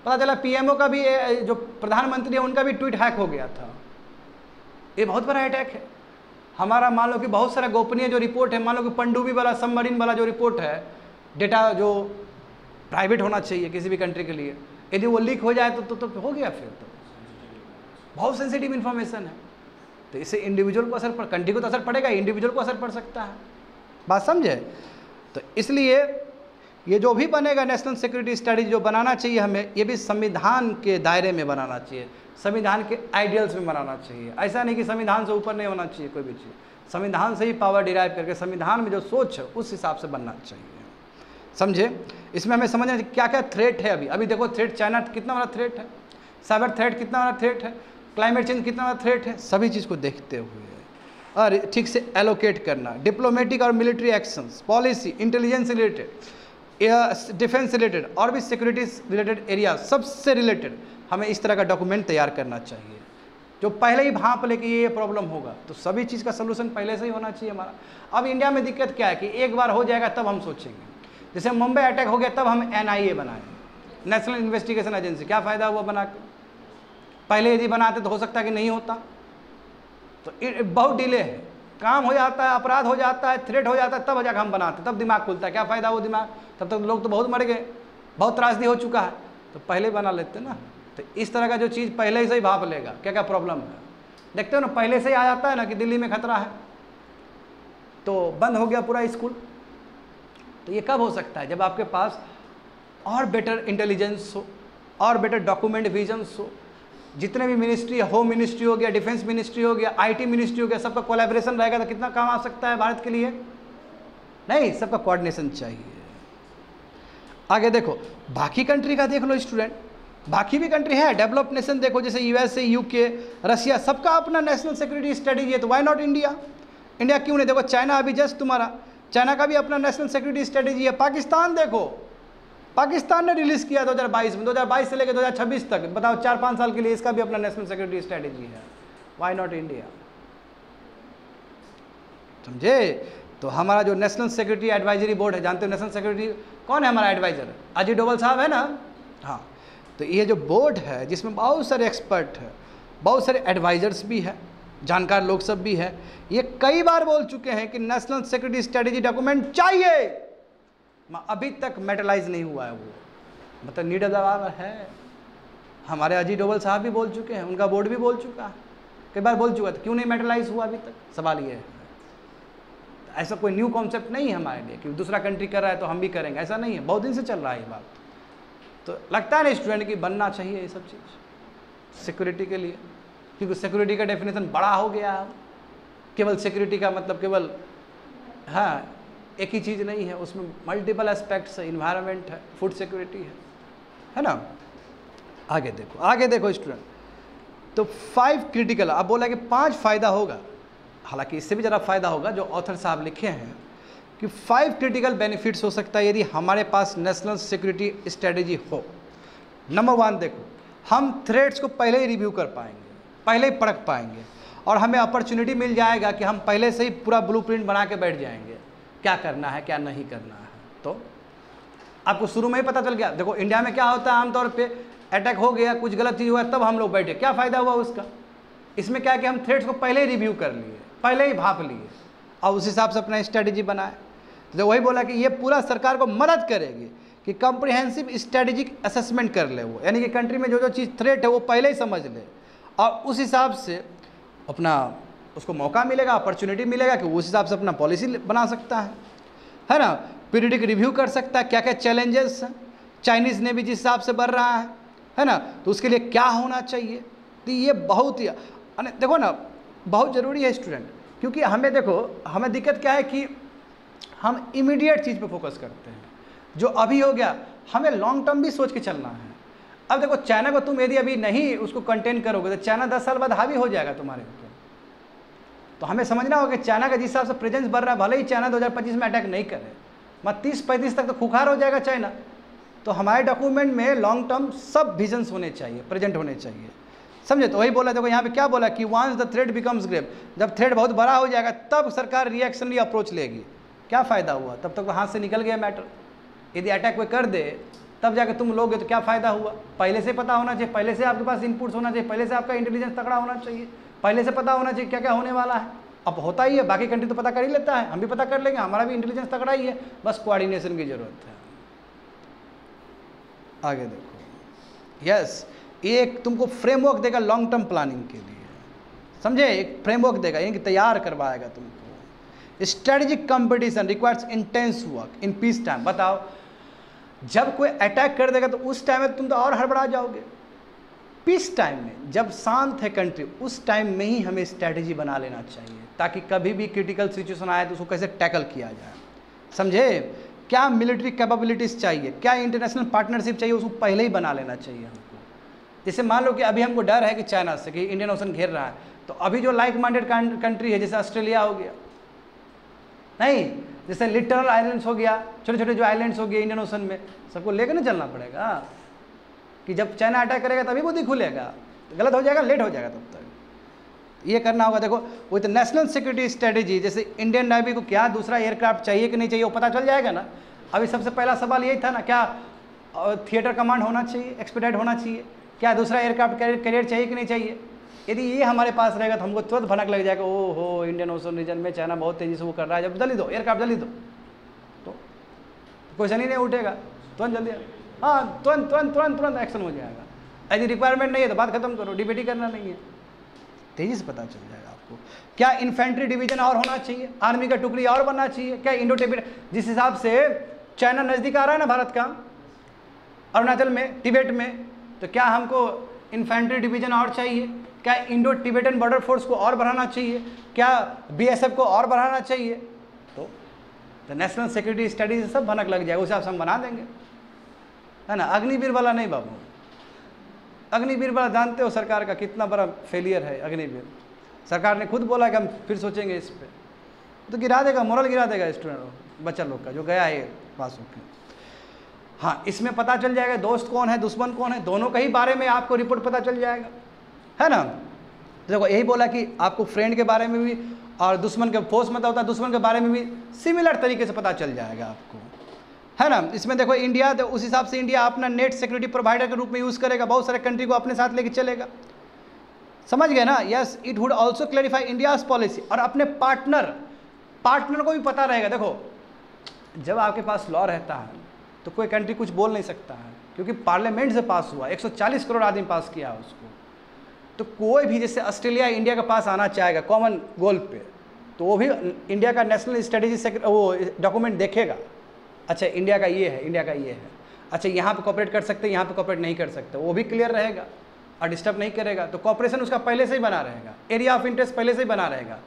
पता चला PMO का भी, जो प्रधानमंत्री है उनका भी ट्वीट हैक हो गया था। ये बहुत बड़ा अटैक है हमारा। मान लो कि बहुत सारा गोपनीय जो रिपोर्ट है, मान लो कि पनडुब्बी वाला सबमरीन वाला जो रिपोर्ट है, डेटा जो प्राइवेट होना चाहिए किसी भी कंट्री के लिए, यदि वो लीक हो जाए तो हो गया। फिर तो बहुत सेंसिटिव इन्फॉर्मेशन है, तो इससे इंडिविजुअल को असर कंट्री को तो असर पड़ेगा, इंडिविजुअल को असर पड़ सकता है। बात समझे? तो इसलिए ये जो भी बनेगा नेशनल सिक्योरिटी स्ट्रेटजी जो बनाना चाहिए हमें, ये भी संविधान के दायरे में बनाना चाहिए, संविधान के आइडियल्स में बनाना चाहिए। ऐसा नहीं कि संविधान से ऊपर नहीं होना चाहिए कोई भी चीज़, संविधान से ही पावर डिराइव करके संविधान में जो सोच है उस हिसाब से बनना चाहिए। समझे? इसमें हमें समझना चाहिए क्या क्या थ्रेट है। अभी देखो थ्रेट, चाइना कितना बड़ा थ्रेट है, साइबर थ्रेट कितना बड़ा थ्रेट है, क्लाइमेट चेंज कितना बड़ा थ्रेट है। सभी चीज़ को देखते हुए और ठीक से एलोकेट करना, डिप्लोमेटिक और military actions, policy, intelligence related, defence related और भी सिक्योरिटी रिलेटेड एरिया, सबसे रिलेटेड हमें इस तरह का डॉक्यूमेंट तैयार करना चाहिए जो पहले ही भांप ले कि ये प्रॉब्लम होगा, तो सभी चीज़ का सलूशन पहले से ही होना चाहिए हमारा। अब इंडिया में दिक्कत क्या है कि एक बार हो जाएगा तब हम सोचेंगे। जैसे मुंबई अटैक हो गया तब हम NIA बनाए, नेशनल इन्वेस्टिगेशन एजेंसी। क्या फ़ायदा हुआ बना के? पहले यदि बनाते तो हो सकता है कि नहीं होता। तो बहुत डिले है, काम हो जाता है, अपराध हो जाता है, थ्रेट हो जाता है, तब जाकर हम बनाते, तब दिमाग खुलता है। क्या फ़ायदा वो दिमाग, तब तक लोग तो बहुत मर गए, बहुत त्रासदी हो चुका है, तो पहले बना लेते ना। तो इस तरह का जो चीज़ पहले से ही भाप लेगा क्या क्या प्रॉब्लम है, देखते हो ना, पहले से ही आ जाता है ना कि दिल्ली में खतरा है तो बंद हो गया पूरा स्कूल। तो ये कब हो सकता है? जब आपके पास और बेटर इंटेलिजेंस हो, और बेटर डॉक्यूमेंट विजन्स हो। जितने भी मिनिस्ट्री, होम मिनिस्ट्री हो गया, डिफेंस मिनिस्ट्री हो गया, IT मिनिस्ट्री हो गया, सबका कोलैबोरेशन रहेगा तो कितना काम आ सकता है भारत के लिए? नहीं, सबका कोऑर्डिनेशन चाहिए। आगे देखो बाकी कंट्री का देख लो स्टूडेंट, बाकी भी कंट्री है डेवलप्ड नेशन, देखो जैसे USA, UK, रशिया, सबका अपना नेशनल सिक्योरिटी स्ट्रेटजी है। तो वाई नॉट इंडिया? इंडिया क्यों नहीं? देखो चाइना अभी जस्ट तुम्हारा, चाइना का भी अपना नेशनल सिक्योरिटी स्ट्रेटजी है। पाकिस्तान देखो, पाकिस्तान ने रिलीज़ किया 2022 में, 2022 से लेकर 2026 तक, बताओ 4-5 साल के लिए इसका भी अपना नेशनल सिक्योरिटी स्ट्रेटजी है। Why not India? समझे? तो हमारा जो नेशनल सिक्योरिटी एडवाइजरी बोर्ड है, जानते हो नेशनल सिक्योरिटी कौन है हमारा एडवाइजर? अजीत डोभाल साहब है ना। हाँ, तो ये जो बोर्ड है जिसमें बहुत सारे एक्सपर्ट हैं, बहुत सारे एडवाइजर्स भी हैं, जानकार लोग सब भी हैं, ये कई बार बोल चुके हैं कि नेशनल सिक्योरिटी स्ट्रेटजी डॉक्यूमेंट चाहिए, अभी तक मेटलाइज नहीं हुआ है वो, मतलब नीड दबाव है। हमारे अजीत डोभाल साहब भी बोल चुके हैं, उनका बोर्ड भी बोल चुका है, कई बार बोल चुका था, क्यों नहीं मेटलाइज हुआ अभी तक? सवाल ये है। ऐसा कोई न्यू कॉन्सेप्ट नहीं है हमारे लिए कि दूसरा कंट्री कर रहा है तो हम भी करेंगे, ऐसा नहीं है, बहुत दिन से चल रहा है ये बात। तो लगता है ना स्टूडेंट कि बनना चाहिए ये सब चीज़ सिक्योरिटी के लिए, क्योंकि सिक्योरिटी का डेफिनेशन बड़ा हो गया है। केवल सिक्योरिटी का मतलब केवल हाँ एक ही चीज़ नहीं है, उसमें मल्टीपल एस्पेक्ट्स है, इन्वायरमेंट है, फूड सिक्योरिटी है ना। आगे देखो स्टूडेंट, तो 5 क्रिटिकल, अब बोला कि 5 फ़ायदा होगा, हालांकि इससे भी ज़रा फ़ायदा होगा जो ऑथर साहब लिखे हैं कि 5 क्रिटिकल बेनिफिट्स हो सकता है यदि हमारे पास नेशनल सिक्योरिटी स्ट्रेटजी हो। नंबर 1 देखो, हम थ्रेट्स को पहले ही रिव्यू कर पाएंगे, पहले ही परख पाएंगे, और हमें अपॉर्चुनिटी मिल जाएगा कि हम पहले से ही पूरा ब्लूप्रिंट बना के बैठ जाएंगे, क्या करना है क्या नहीं करना है। तो आपको शुरू में ही पता चल गया। देखो इंडिया में क्या होता है, आमतौर पे अटैक हो गया, कुछ गलत चीज़ हुआ, तब हम लोग बैठे, क्या फ़ायदा हुआ उसका? इसमें क्या है कि हम थ्रेट्स को पहले ही रिव्यू कर लिए, पहले ही भाप लिए और उस हिसाब से अपना स्ट्रेटजी बनाए। तो वही बोला कि ये पूरा सरकार को मदद करेगी कि कॉम्प्रिहेंसिव स्ट्रेटेजिक असेसमेंट कर ले वो, यानी कि कंट्री में जो जो चीज़ थ्रेट है वो पहले ही समझ ले और उस हिसाब से अपना उसको मौका मिलेगा, अपॉर्चुनिटी मिलेगा कि उस हिसाब से अपना पॉलिसी बना सकता है। है ना, पीरियडिक रिव्यू कर सकता है, क्या क्या चैलेंजेस हैं, चाइनीज़ नेवी जिस हिसाब से बढ़ रहा है ना, तो उसके लिए क्या होना चाहिए। तो ये बहुत ही देखो ना, बहुत ज़रूरी है स्टूडेंट, क्योंकि हमें देखो, हमें दिक्कत क्या है कि हम इमीडिएट चीज़ पे फोकस करते हैं, जो अभी हो गया, हमें लॉन्ग टर्म भी सोच के चलना है। अब देखो, चाइना को तुम यदि अभी नहीं उसको कंटेन करोगे तो चाइना 10 साल बाद हावी हो जाएगा तुम्हारे ऊपर। तो हमें समझना होगा कि चाइना का जिस हिसाब से प्रेजेंस बढ़ रहा है, भले ही चाइना 2025 में अटैक नहीं करे, मत 30-35 तक तो खुखार हो जाएगा चाइना। तो हमारे डॉक्यूमेंट में लॉन्ग टर्म सब विजन्स होने चाहिए, प्रेजेंट होने चाहिए, समझे। तो वही बोला, देखो यहाँ पे क्या बोला कि once the threat becomes grave, जब थ्रेट बहुत बड़ा हो जाएगा तब सरकार रिएक्शनली अप्रोच लेगी। क्या फ़ायदा हुआ, तब तक तो हाथ से निकल गया मैटर। यदि अटैक कोई कर दे तब जाके तुम लोगे तो क्या फ़ायदा हुआ। पहले से पता होना चाहिए, पहले से आपके पास इनपुट्स होना चाहिए, पहले से आपका इंटेलिजेंस तगड़ा होना चाहिए, पहले से पता होना चाहिए क्या क्या होने वाला है। अब होता ही है, बाकी कंट्री तो पता कर ही लेता है, हम भी पता कर लेंगे, हमारा भी इंटेलिजेंस तगड़ा ही है, बस कोऑर्डिनेशन की ज़रूरत है। आगे देखो, यस, एक तुमको फ्रेमवर्क देगा लॉन्ग टर्म प्लानिंग के लिए, समझे, एक फ्रेमवर्क देगा, यानी कि तैयार करवाएगा तुमको। Strategic competition requires intense work in peace time. बताओ, जब कोई अटैक कर देगा तो उस टाइम में तुम तो और हड़बड़ा जाओगे। पीस टाइम में, जब शांत है कंट्री, उस टाइम में ही हमें स्ट्रेटेजी बना लेना चाहिए, ताकि कभी भी क्रिटिकल सिचुएशन आए तो उसको कैसे टैकल किया जाए, समझे। क्या मिलिट्री कैपेबिलिटीज़ चाहिए, क्या इंटरनेशनल पार्टनरशिप चाहिए, उसको पहले ही बना लेना चाहिए हमको। जैसे मान लो कि अभी हमको डर है कि चाइना से, कि इंडियन ओशन घेर रहा है, तो अभी जो लाइक माइंडेड कंट्री है, जैसे ऑस्ट्रेलिया हो गया, नहीं, जैसे लिटरल आइलैंड्स हो गया, छोटे छोटे जो आइलैंड्स हो गए इंडियन ओशन में, सबको लेकर ना चलना पड़ेगा कि जब चाइना अटैक करेगा तभी बुद्धि खुलेगा। तो गलत हो जाएगा, लेट हो जाएगा, तब तक ये करना होगा। देखो, विद नेशनल सिक्योरिटी स्ट्रेटेजी, जैसे इंडियन नेवी को क्या दूसरा एयरक्राफ्ट चाहिए कि नहीं चाहिए वो पता चल जाएगा ना। अभी सबसे पहला सवाल यही था ना, क्या थिएटर कमांड होना चाहिए, एक्सपेडाइट होना चाहिए, क्या दूसरा एयरक्राफ्ट कैरियर चाहिए कि नहीं चाहिए। यदि ये हमारे पास रहेगा तो हमको तुरंत भनक लग जाएगा, ओ हो, इंडियन ओशन रीजन में चाइना बहुत तेज़ी से वो कर रहा है, जब जल्दी दो एयरक्राफ्ट, जल्दी दो, तो क्वेश्चन ही नहीं उठेगा, तुरंत जल्दी, हाँ, तुरंत तुरंत तुरंत तुरंत एक्शन हो जाएगा। यदि रिक्वायरमेंट नहीं है तो बात खत्म करो, डिबेट ही करना नहीं है, तेज़ी से पता चल जाएगा आपको। क्या इन्फेंट्री डिवीजन और होना चाहिए, आर्मी का टुकड़ी और बनना चाहिए, क्या इंडो टिबेट, जिस हिसाब से चाइना नज़दीक आ रहा है ना भारत का, अरुणाचल में, तिब्बत में, तो क्या हमको इन्फेंट्री डिवीजन और चाहिए, क्या इंडो टिबेटन बॉर्डर फोर्स को और बढ़ाना चाहिए, क्या बीएसएफ को और बढ़ाना चाहिए। तो नेशनल सिक्योरिटी स्टडीज से सब भनक लग जाएगा, उस हिसाब से हम बना देंगे, है ना। अग्निवीर वाला नहीं बाबू, अग्निवीर वाला जानते हो सरकार का कितना बड़ा फेलियर है अग्निवीर। सरकार ने खुद बोला कि हम फिर सोचेंगे इस पर, तो गिरा देगा, मोरल गिरा देगा स्टूडेंट बच्चा लोग का जो गया है पास होकर। हाँ, इसमें पता चल जाएगा दोस्त कौन है, दुश्मन कौन है, दोनों के ही बारे में आपको रिपोर्ट पता चल जाएगा, है ना। देखो, यही बोला कि आपको फ्रेंड के बारे में भी और दुश्मन के, फोर्स मतलब होता है दुश्मन के बारे में भी सिमिलर तरीके से पता चल जाएगा आपको, है ना। इसमें देखो, इंडिया, तो उस हिसाब से इंडिया अपना नेट सिक्योरिटी प्रोवाइडर के रूप में यूज़ करेगा, बहुत सारे कंट्री को अपने साथ लेके चलेगा, समझ गए ना। Yes, it would also clarify India's policy, और अपने पार्टनर को भी पता रहेगा। देखो, जब आपके पास लॉ रहता है तो कोई कंट्री कुछ बोल नहीं सकता है, क्योंकि पार्लियामेंट से पास हुआ, 140 करोड़ आदमी पास किया है उसको। तो कोई भी, जैसे ऑस्ट्रेलिया इंडिया के पास आना चाहेगा कॉमन गोल पे, तो वो भी इंडिया का नेशनल स्ट्रेटेजी वो डॉक्यूमेंट देखेगा, अच्छा इंडिया का ये है, इंडिया का ये है, अच्छा यहाँ पे कॉपरेट कर सकते हैं, यहाँ पे कॉपरेट नहीं कर सकते, वो भी क्लियर रहेगा और डिस्टर्ब नहीं करेगा। तो कॉपरेशन उसका पहले से ही बना रहेगा, एरिया ऑफ इंटरेस्ट पहले से ही बना रहेगा।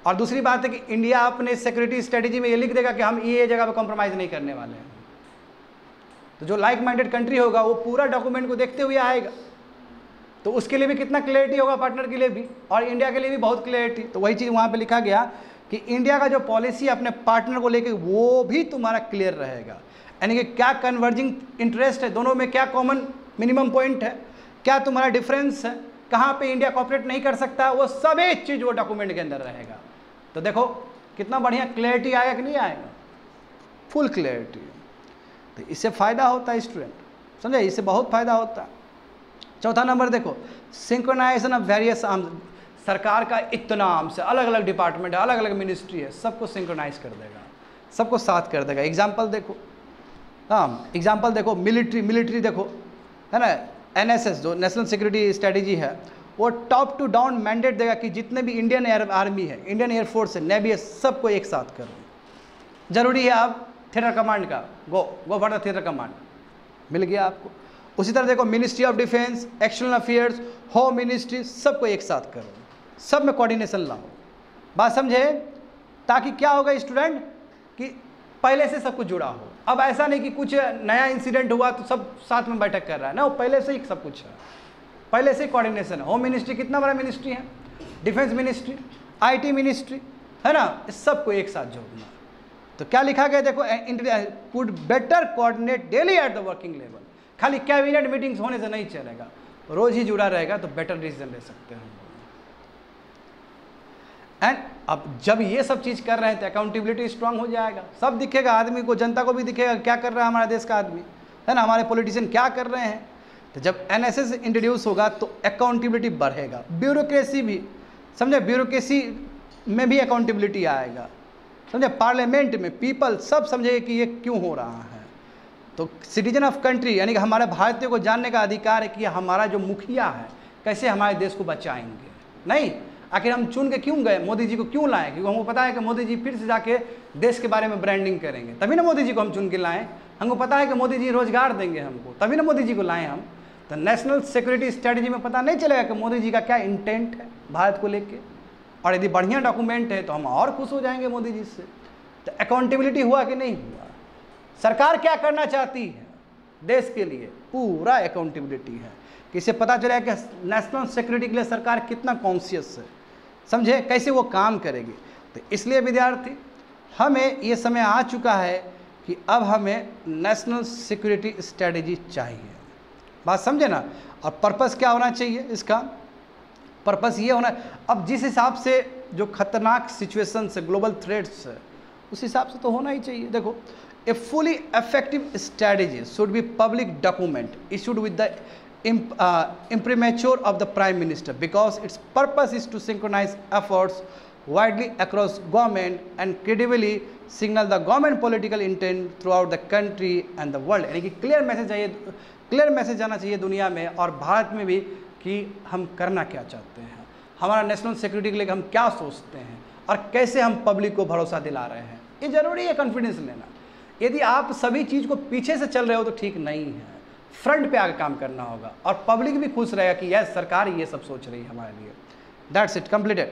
और दूसरी बात है कि इंडिया अपने सिक्योरिटी स्ट्रेटेजी में ये लिख देगा कि हम ये जगह पर कॉम्प्रोमाइज़ नहीं करने वाले हैं। तो जो लाइक माइंडेड कंट्री होगा वो पूरा डॉक्यूमेंट को देखते हुए आएगा, तो उसके लिए भी कितना क्लैरिटी होगा, पार्टनर के लिए भी और इंडिया के लिए भी बहुत क्लैरिटी। तो वही चीज़ वहाँ पे लिखा गया कि इंडिया का जो पॉलिसी अपने पार्टनर को लेके वो भी तुम्हारा क्लियर रहेगा, यानी कि क्या कन्वर्जिंग इंटरेस्ट है दोनों में, क्या कॉमन मिनिमम पॉइंट है, क्या तुम्हारा डिफरेंस है, कहाँ पे इंडिया कॉपरेट नहीं कर सकता, वो सभी चीज़ वो डॉक्यूमेंट के अंदर रहेगा। तो देखो कितना बढ़िया क्लैरिटी आएगा कि नहीं आएगा, फुल क्लैरिटी। तो इससे फ़ायदा होता है स्टूडेंट, समझे, इससे बहुत फ़ायदा होता है। चौथा नंबर देखो, सिंक्रोनाइजेशन ऑफ वेरियस आर्म्स, सरकार का इतना आर्म से अलग अलग डिपार्टमेंट है, अलग अलग मिनिस्ट्री है, सबको सिंक्रोनाइज कर देगा, सबको साथ कर देगा। एग्जाम्पल देखो, हाँ एग्जाम्पल देखो, मिलिट्री देखो, है ना, NSS जो नेशनल सिक्योरिटी स्ट्रेटेजी है, वो टॉप टू डाउन मैंडेट देगा कि जितने भी इंडियन आर्मी है, इंडियन एयरफोर्स है, नेवी है, सबको एक साथ करो। जरूरी है आप थिएटर कमांड का, go for the theatre command, मिल गया आपको। उसी तरह देखो ministry of defence, external affairs, home ministry, सबको एक साथ करो, सब में कोऑर्डिनेशन लाओ। बात समझे? ताकि क्या होगा स्टूडेंट कि पहले से सब कुछ जुड़ा हो। अब ऐसा नहीं कि कुछ नया इंसिडेंट हुआ तो सब साथ में बैठक कर रहा है ना, वो पहले से ही सब कुछ है, पहले से ही कोऑर्डिनेशन है। होम मिनिस्ट्री कितना बड़ा मिनिस्ट्री है, डिफेंस मिनिस्ट्री, आईटी मिनिस्ट्री, है ना, इस सबको एक साथ जोड़ना। तो क्या लिखा गया देखो, could better coordinate daily at the working level. खाली कैबिनेट मीटिंग्स होने से नहीं चलेगा, रोज ही जुड़ा रहेगा तो बेटर डिसीजन ले सकते हैं। एंड अब जब ये सब चीज़ कर रहे हैं तो अकाउंटेबिलिटी स्ट्रांग हो जाएगा, सब दिखेगा, आदमी को, जनता को भी दिखेगा क्या कर रहा है हमारे देश का आदमी, है ना, हमारे पॉलिटिशियन क्या कर रहे हैं। तो जब एनएसएस इंट्रोड्यूस होगा तो अकाउंटेबिलिटी बढ़ेगा, ब्यूरोक्रेसी भी, समझे, ब्यूरोक्रेसी में भी अकाउंटेबिलिटी आएगा, समझे, पार्लियामेंट में पीपल सब समझेगा कि ये क्यों हो रहा है। तो सिटीजन ऑफ कंट्री यानी कि हमारे भारतीयों को जानने का अधिकार है कि हमारा जो मुखिया है कैसे हमारे देश को बचाएंगे। नहीं, आखिर हम चुन के क्यों गए, मोदी जी को क्यों लाए, क्योंकि हमको पता है कि मोदी जी फिर से जाके देश के बारे में ब्रांडिंग करेंगे, तभी ना मोदी जी को हम चुन के लाएँ। हमको पता है कि मोदी जी रोजगार देंगे हमको, तभी ना मोदी जी को लाएँ हम। तो नेशनल सिक्योरिटी स्ट्रेटजी में पता नहीं चलेगा कि मोदी जी का क्या इंटेंट है भारत को लेके, और यदि बढ़िया डॉक्यूमेंट है तो हम और खुश हो जाएंगे मोदी जी से। तो अकाउंटेबिलिटी हुआ कि नहीं हुआ, सरकार क्या करना चाहती है देश के लिए, पूरा अकाउंटेबिलिटी है कि इससे पता चला कि नेशनल सिक्योरिटी के लिए सरकार कितना कॉन्शियस है, समझे, कैसे वो काम करेगी। तो इसलिए विद्यार्थी हमें ये समय आ चुका है कि अब हमें नेशनल सिक्योरिटी स्ट्रेटजी चाहिए, बात समझे ना। और पर्पस क्या होना चाहिए इसका, पर्पस ये होना, अब जिस हिसाब से जो खतरनाक सिचुएशन है, ग्लोबल थ्रेट्स है, उस हिसाब से तो होना ही चाहिए। देखो, a fully effective strategy should be public document issued with the imprimatur of the Prime Minister because its purpose is to synchronize efforts widely across government and credibly signal the government political intent throughout the country and the world। यानी कि clear message चाहिए, clear message जाना चाहिए दुनिया में और भारत में भी कि हम करना क्या चाहते हैं, हमारा नेशनल सिक्योरिटी के लिए हम क्या सोचते हैं और कैसे हम पब्लिक को भरोसा दिला रहे हैं। ये जरूरी है कॉन्फिडेंस लेना। यदि आप सभी चीज़ को पीछे से चल रहे हो तो ठीक नहीं है, फ्रंट पे आके काम करना होगा और पब्लिक भी खुश रहेगा कि यस सरकार ये सब सोच रही है हमारे लिए। That's it, completed.